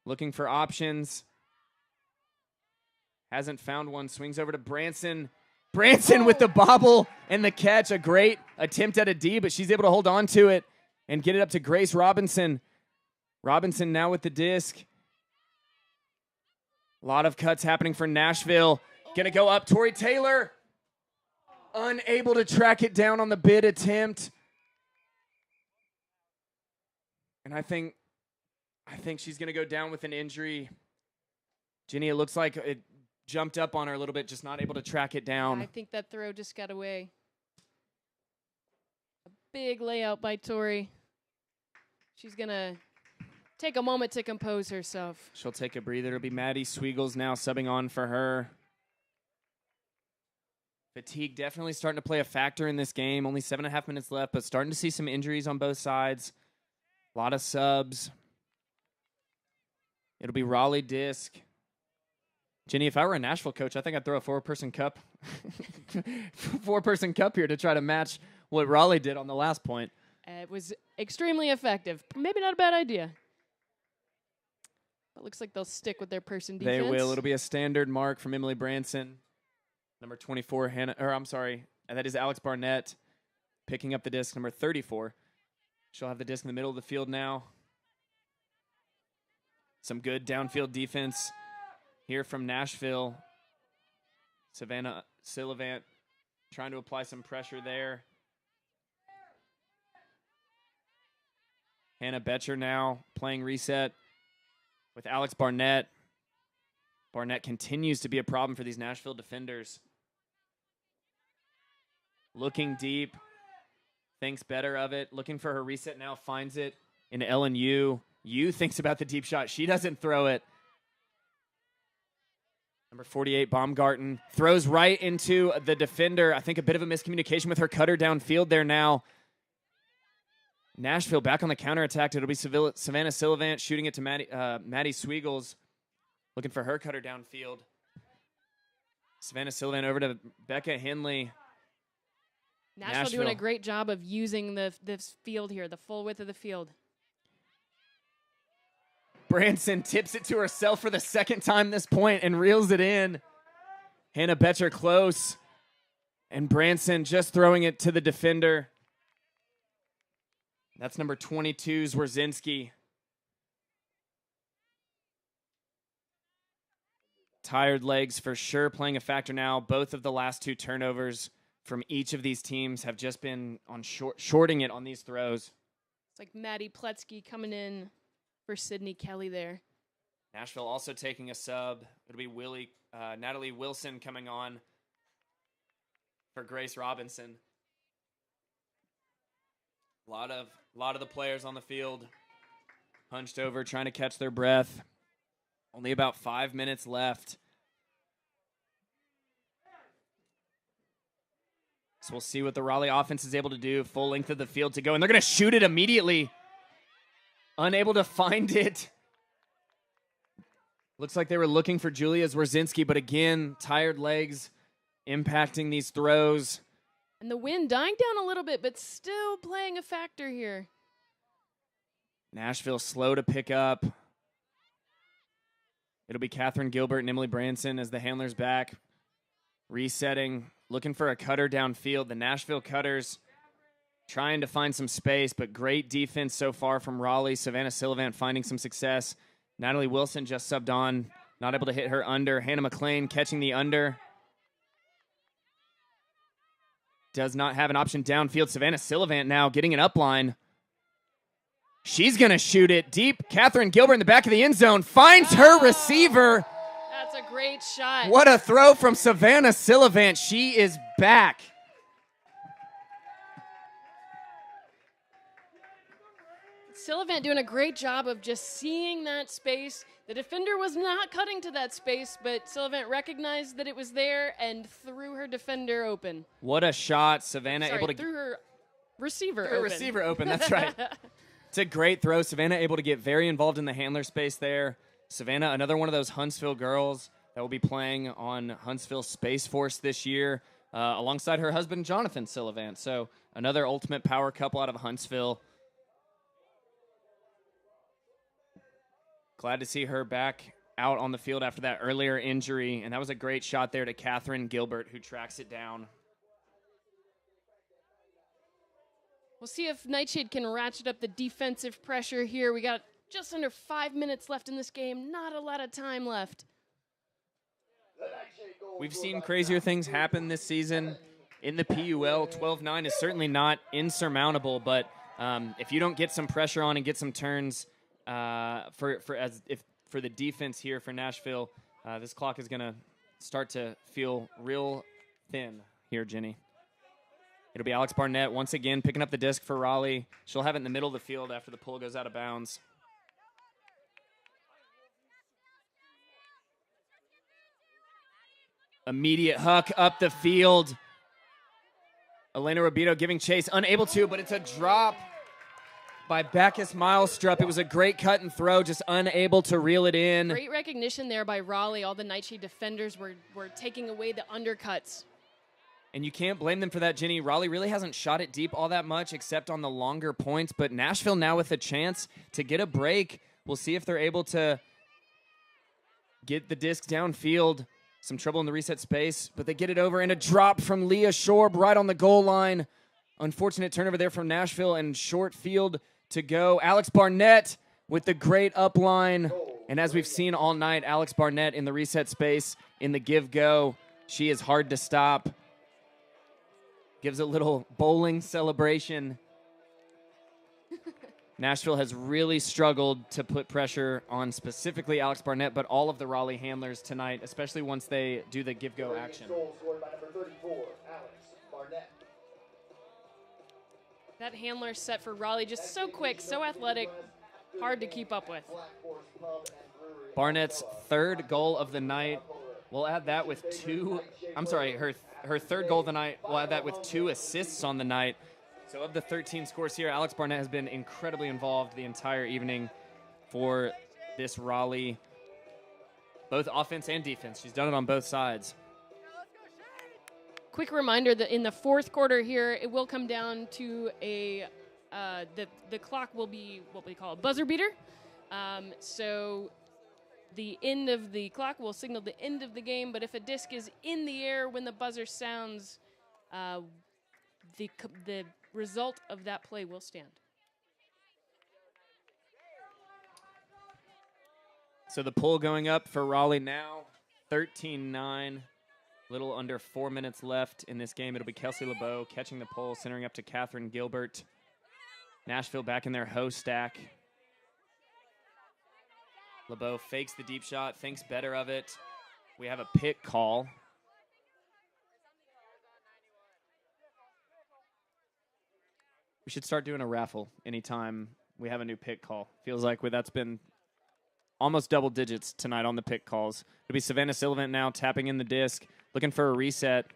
Looking for options. Hasn't found one. Swings over to Branson. Branson with the bobble and the catch. A great attempt at a D, but she's able to hold on to it and get it up to Grace Robinson. Robinson now with the disc. A lot of cuts happening for Nashville. Gonna go up. Tori Taylor unable to track it down on the bid attempt. And I think she's going to go down with an injury. Jenny, it looks like it jumped up on her a little bit, just not able to track it down. I think that throw just got away. A big layout by Tori. She's going to take a moment to compose herself. She'll take a breather. It'll be Maddie Sweegles now subbing on for her. Fatigue definitely starting to play a factor in this game. Only 7.5 minutes left, but starting to see some injuries on both sides. A lot of subs. It'll be Raleigh disc. Jenny, if I were a Nashville coach, I think I'd throw a four-person cup. Four-person cup here to try to match what Raleigh did on the last point. It was extremely effective. Maybe not a bad idea. But looks like they'll stick with their person defense. They will. It'll be a standard mark from Emily Branson. Number 24, that is Alex Barnett picking up the disc, number 34. She'll have the disc in the middle of the field now. Some good downfield defense here from Nashville. Savannah Silivant trying to apply some pressure there. Hannah Betcher now playing reset with Alex Barnett. Barnett continues to be a problem for these Nashville defenders. Looking deep. Thinks better of it. Looking for her reset now. Finds it in Ellen Yu. Yu thinks about the deep shot. She doesn't throw it. Number 48, Baumgarten, throws right into the defender. I think a bit of a miscommunication with her cutter downfield there now. Nashville back on the counterattack. It'll be Savannah Silivant shooting it to Maddie Sweegles. Looking for her cutter downfield. Savannah Silivant over to Becca Henley. Nashville doing a great job of using this field here, the full width of the field. Branson tips it to herself for the second time this point and reels it in. Hannah Betcher close. And Branson just throwing it to the defender. That's number 22, Zwerzinski. Tired legs for sure playing a factor now. Both of the last two turnovers from each of these teams have just been on shorting it on these throws. It's like Maddie Pletsky coming in for Sydney Kelly there. Nashville also taking a sub. It'll be Natalie Wilson coming on for Grace Robinson. A lot of the players on the field hunched over, trying to catch their breath. Only about 5 minutes left. So we'll see what the Raleigh offense is able to do. Full length of the field to go, and they're going to shoot it immediately. Unable to find it. Looks like they were looking for Julia Zwerzinski, but again, tired legs impacting these throws. And the wind dying down a little bit, but still playing a factor here. Nashville slow to pick up. It'll be Catherine Gilbert and Emily Branson as the handlers back. Resetting, looking for a cutter downfield. The Nashville cutters trying to find some space, but great defense so far from Raleigh. Savannah Silvant finding some success. Natalie Wilson just subbed on, not able to hit her under. Hannah McLean catching the under. Does not have an option downfield. Savannah Silvant now getting an upline. She's going to shoot it deep. Catherine Gilbert in the back of the end zone finds her receiver. That's a great shot. What a throw from Savannah Silvant. She is back. Silvant doing a great job of just seeing that space. The defender was not cutting to that space, but Silvant recognized that it was there and threw her defender open. What a shot. Savannah able to threw her receiver threw her open. receiver open. That's right. It's a great throw. Savannah able to get very involved in the handler space there. Savannah, another one of those Huntsville girls that will be playing on Huntsville Space Force this year, alongside her husband, Jonathan Silvant. So another ultimate power couple out of Huntsville. Glad to see her back out on the field after that earlier injury. And that was a great shot there to Catherine Gilbert, who tracks it down. We'll see if NightShade can ratchet up the defensive pressure here. We got just under 5 minutes left in this game. Not a lot of time left. We've seen crazier things happen this season in the PUL. 12-9 is certainly not insurmountable, but if you don't get some pressure on and get some turns for the defense here for Nashville, this clock is going to start to feel real thin here, Jenny. It'll be Alex Barnett once again picking up the disc for Raleigh. She'll have it in the middle of the field after the pull goes out of bounds. Immediate huck up the field. Elena Robito giving chase, unable to, but it's a drop by Bacchus Milestrup. It was a great cut and throw, just unable to reel it in. Great recognition there by Raleigh. All the NightShade defenders were taking away the undercuts. And you can't blame them for that, Jenny. Raleigh really hasn't shot it deep all that much except on the longer points, but Nashville now with a chance to get a break. We'll see if they're able to get the disc downfield. Some trouble in the reset space, but they get it over, and a drop from Leah Shorb right on the goal line. Unfortunate turnover there from Nashville, and short field to go. Alex Barnett with the great upline. And as we've seen all night, Alex Barnett in the reset space in the give-go. She is hard to stop. Gives a little bowling celebration. Nashville has really struggled to put pressure on specifically Alex Barnett, but all of the Raleigh handlers tonight, especially once they do the give-go action. Goal scored by number 34, Alex Barnett. That handler set for Raleigh, just so quick, so athletic, hard to keep up with. Barnett's third goal of the night. We'll add that with her third goal of the night. We'll add that with 2 assists on the night. So of the 13 scores here, Alex Barnett has been incredibly involved the entire evening for this Raleigh, both offense and defense. She's done it on both sides. Quick reminder that in the fourth quarter here, it will come down to the clock will be what we call a buzzer beater. So the end of the clock will signal the end of the game, but if a disc is in the air when the buzzer sounds, the result of that play will stand. So the pull going up for Raleigh now, 13-9. Little under 4 minutes left in this game. It'll be Kelsey LeBeau catching the pull, centering up to Catherine Gilbert. Nashville back in their host stack. LeBeau fakes the deep shot, thinks better of it. We have a pick call. We should start doing a raffle anytime we have a new pick call. Feels like that's been almost double digits tonight on the pick calls. It'll be Savannah Silvant now tapping in the disc, looking for a reset.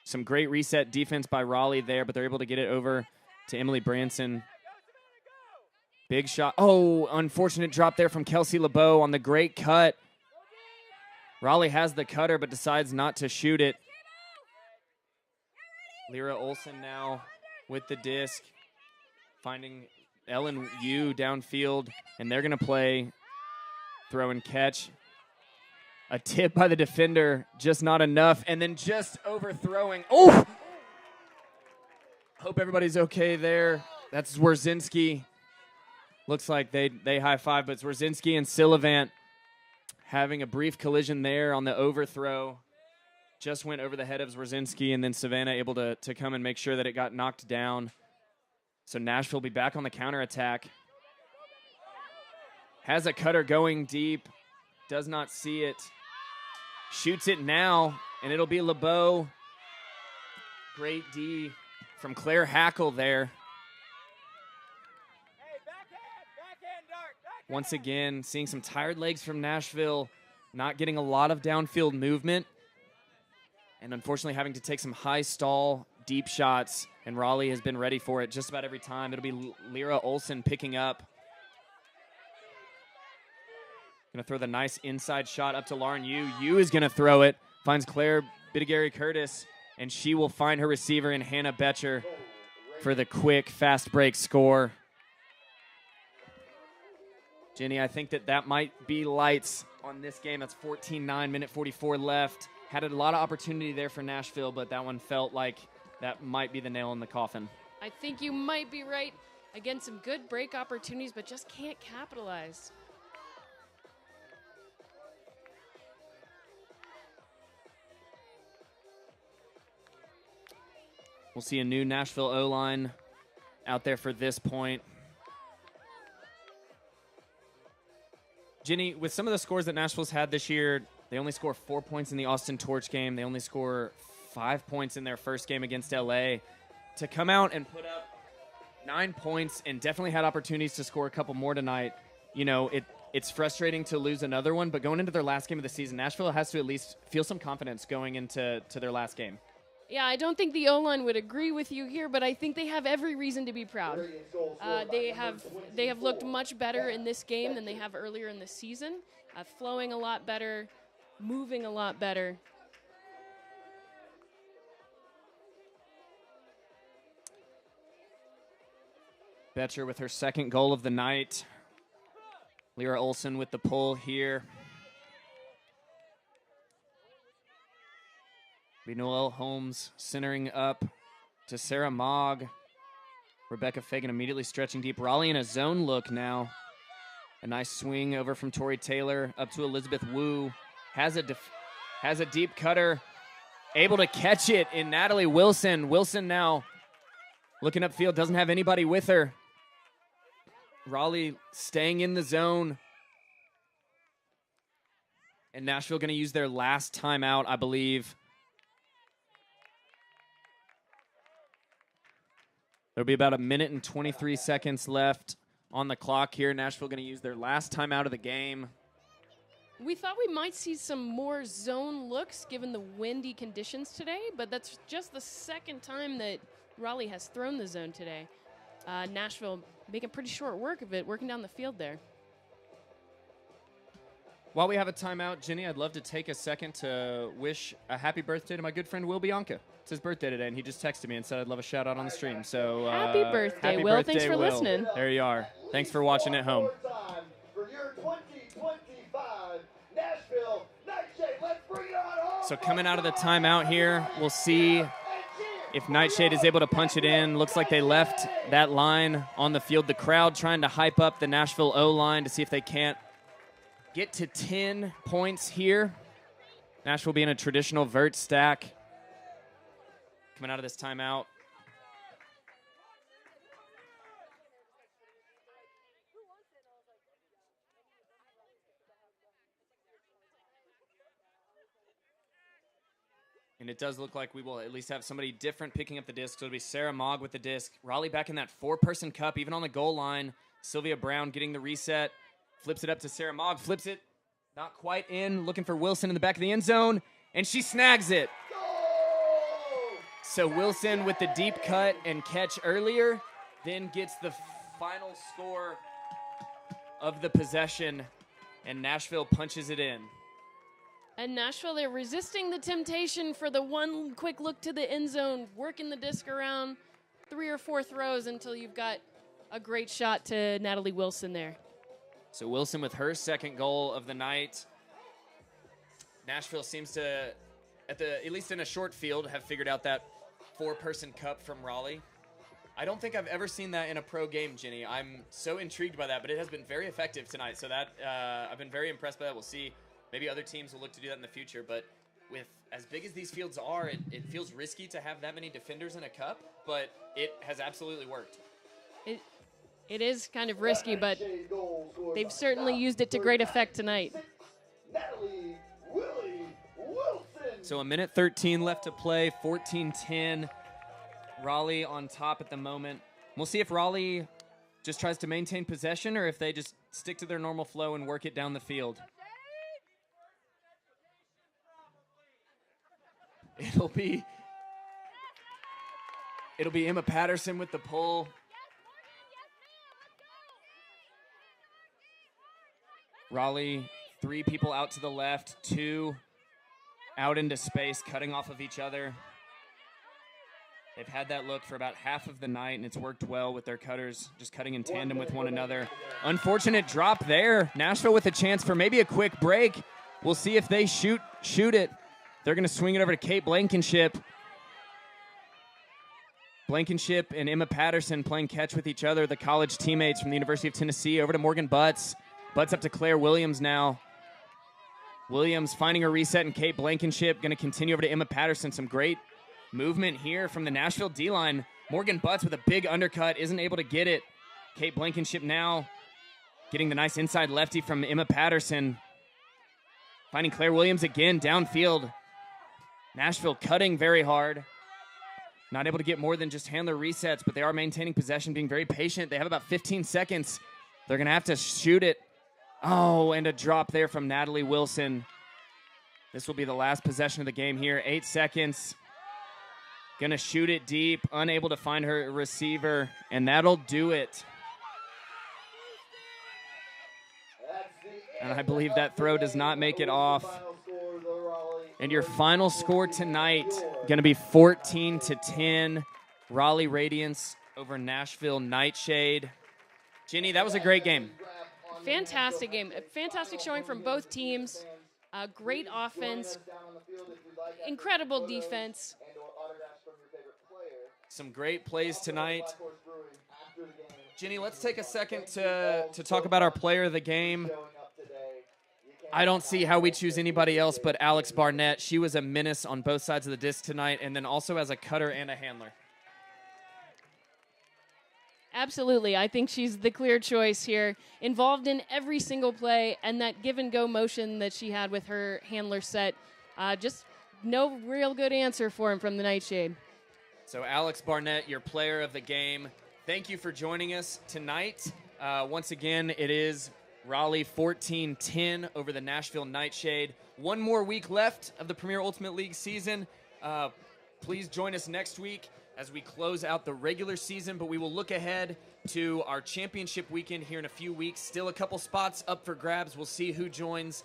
Some great reset defense by Raleigh there, but they're able to get it over to Emily Branson. Big shot. Oh, unfortunate drop there from Kelsey LeBeau on the great cut. Raleigh has the cutter, but decides not to shoot it. Lyra Olsen now with the disc, finding Ellen Yu downfield, and they're going to play throw and catch. A tip by the defender, just not enough, and then just overthrowing. Oh! Hope everybody's okay there. That's Wierzinski. Looks like they high-five, but it's Wierzinski and Silavant having a brief collision there on the overthrow. Just went over the head of Wierzinski, and then Savannah able to come and make sure that it got knocked down. So Nashville will be back on the counterattack. Has a cutter going deep. Does not see it. Shoots it now, and it'll be LeBeau. Great D from Claire Hackle there. Once again, seeing some tired legs from Nashville, not getting a lot of downfield movement, and unfortunately having to take some high stall, deep shots, and Raleigh has been ready for it just about every time. It'll be Lyra Olsen picking up. Going to throw the nice inside shot up to Lauren Yu. Yu is going to throw it, finds Claire Bidigary Curtis, and she will find her receiver in Hannah Betcher for the quick, fast break score. Jenny, I think that might be lights on this game. That's 14-9, minute 44 left. Had a lot of opportunity there for Nashville, but that one felt like that might be the nail in the coffin. I think you might be right. Again, some good break opportunities, but just can't capitalize. We'll see a new Nashville O-line out there for this point. Jenny, with some of the scores that Nashville's had this year, they only score 4 points in the Austin Torch game. They only score 5 points in their first game against LA. To come out and put up 9 points and definitely had opportunities to score a couple more tonight, you know, it's frustrating to lose another one, but going into their last game of the season, Nashville has to at least feel some confidence going into their last game. Yeah, I don't think the O-line would agree with you here, but I think they have every reason to be proud. They have looked much better in this game than they have earlier in the season, flowing a lot better, moving a lot better. Betcher with her second goal of the night. Lyra Olsen with the pull here. Noelle Holmes centering up to Sarah Mogg. Rebecca Fagan immediately stretching deep. Raleigh in a zone look now. A nice swing over from Tori Taylor up to Elizabeth Wu. Has a deep cutter. Able to catch it in Natalie Wilson. Wilson now looking upfield. Doesn't have anybody with her. Raleigh staying in the zone. And Nashville going to use their last timeout, I believe. There'll be about a minute and 23 seconds left on the clock here. Nashville going to use their last timeout of the game. We thought we might see some more zone looks given the windy conditions today, but that's just the second time that Raleigh has thrown the zone today. Nashville making pretty short work of it, working down the field there. While we have a timeout, Jenny, I'd love to take a second to wish a happy birthday to my good friend Will Bianca. It's his birthday today, and he just texted me and said I'd love a shout out on the stream. So happy birthday, Will. Thanks for listening. There you are. Thanks for watching at home. For your 2025 Nashville NightShade. Let's bring it on home. So coming out of the timeout here, we'll see if NightShade is able to punch it in. Looks like they left that line on the field. The crowd trying to hype up the Nashville O-line to see if they can't get to 10 points here. Nashville being a traditional vert stack. Coming out of this timeout. And it does look like we will at least have somebody different picking up the disc. So it'll be Sarah Mogg with the disc. Raleigh back in that four-person cup, even on the goal line. Sylvia Brown getting the reset. Flips it up to Sarah Mogg. Flips it. Not quite in. Looking for Wilson in the back of the end zone. And she snags it. So Wilson with the deep cut and catch earlier, then gets the final score of the possession, and Nashville punches it in. And Nashville, they're resisting the temptation for the one quick look to the end zone, working the disc around 3 or 4 throws until you've got a great shot to Natalie Wilson there. So Wilson with her second goal of the night. Nashville seems to, at least in a short field, have figured out that 4-person cup from Raleigh. I don't think I've ever seen that in a pro game, Jenny. I'm so intrigued by that, but it has been very effective tonight. So that I've been very impressed by that. We'll see. Maybe other teams will look to do that in the future, but with as big as these fields are, it feels risky to have that many defenders in a cup, but it has absolutely worked. It is kind of risky, but they've certainly used it to great effect tonight. Natalie Willie Wilson. So 1:13 left to play, 14-10. Raleigh on top at the moment. We'll see if Raleigh just tries to maintain possession or if they just stick to their normal flow and work it down the field. It'll be Emma Patterson with the pull. Raleigh, 3 people out to the left, 2 out into space, cutting off of each other. They've had that look for about half of the night, and it's worked well with their cutters, just cutting in tandem with one another. Unfortunate drop there. Nashville with a chance for maybe a quick break. We'll see if they shoot it. They're going to swing it over to Kate Blankenship. Blankenship and Emma Patterson playing catch with each other, the college teammates from the University of Tennessee. Over to Morgan Butts. Butts up to Claire Williams now. Williams finding a reset, and Kate Blankenship going to continue over to Emma Patterson. Some great movement here from the Nashville D-line. Morgan Butts with a big undercut, isn't able to get it. Kate Blankenship now getting the nice inside lefty from Emma Patterson. Finding Claire Williams again downfield. Nashville cutting very hard. Not able to get more than just handler resets, but they are maintaining possession, being very patient. They have about 15 seconds. They're going to have to shoot it. Oh, and a drop there from Natalie Wilson. This will be the last possession of the game here. 8 seconds. Going to shoot it deep, unable to find her receiver, and that'll do it. And I believe that throw does not make it off. And your final score tonight going to be 14-10. Raleigh Radiance over Nashville NightShade. Jenny, that was a great game. Fantastic game. A fantastic showing from both teams. Great offense. Incredible defense. Some great plays tonight. Jenny, let's take a second to talk about our player of the game. I don't see how we choose anybody else but Alex Barnett. She was a menace on both sides of the disc tonight, and then also as a cutter and a handler. Absolutely. I think she's the clear choice here. Involved in every single play, and that give-and-go motion that she had with her handler set. Just no real good answer for him from the NightShade. So Alex Barnett, your player of the game. Thank you for joining us tonight. Once again, it is Raleigh 14-10 over the Nashville NightShade. One more week left of the Premier Ultimate League season. Please join us next week as we close out the regular season, but we will look ahead to our championship weekend here in a few weeks. Still a couple spots up for grabs. We'll see who joins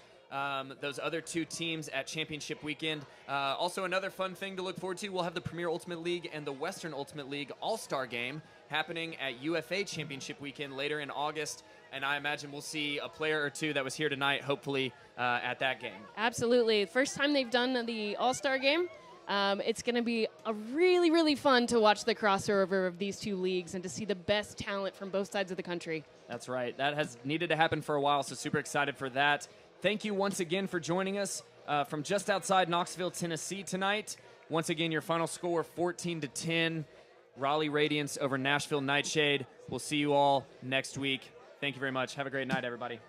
those other 2 teams at championship weekend. Also, another fun thing to look forward to, we'll have the Premier Ultimate League and the Western Ultimate League All-Star Game happening at UFA championship weekend later in August. And I imagine we'll see a player or 2 that was here tonight, hopefully, at that game. Absolutely. First time they've done the All-Star Game. It's going to be a really, really fun to watch the crossover of these 2 leagues and to see the best talent from both sides of the country. That's right. That has needed to happen for a while, so super excited for that. Thank you once again for joining us from just outside Knoxville, Tennessee tonight. Once again, your final score, 14-10. Raleigh Radiance over Nashville NightShade. We'll see you all next week. Thank you very much. Have a great night, everybody.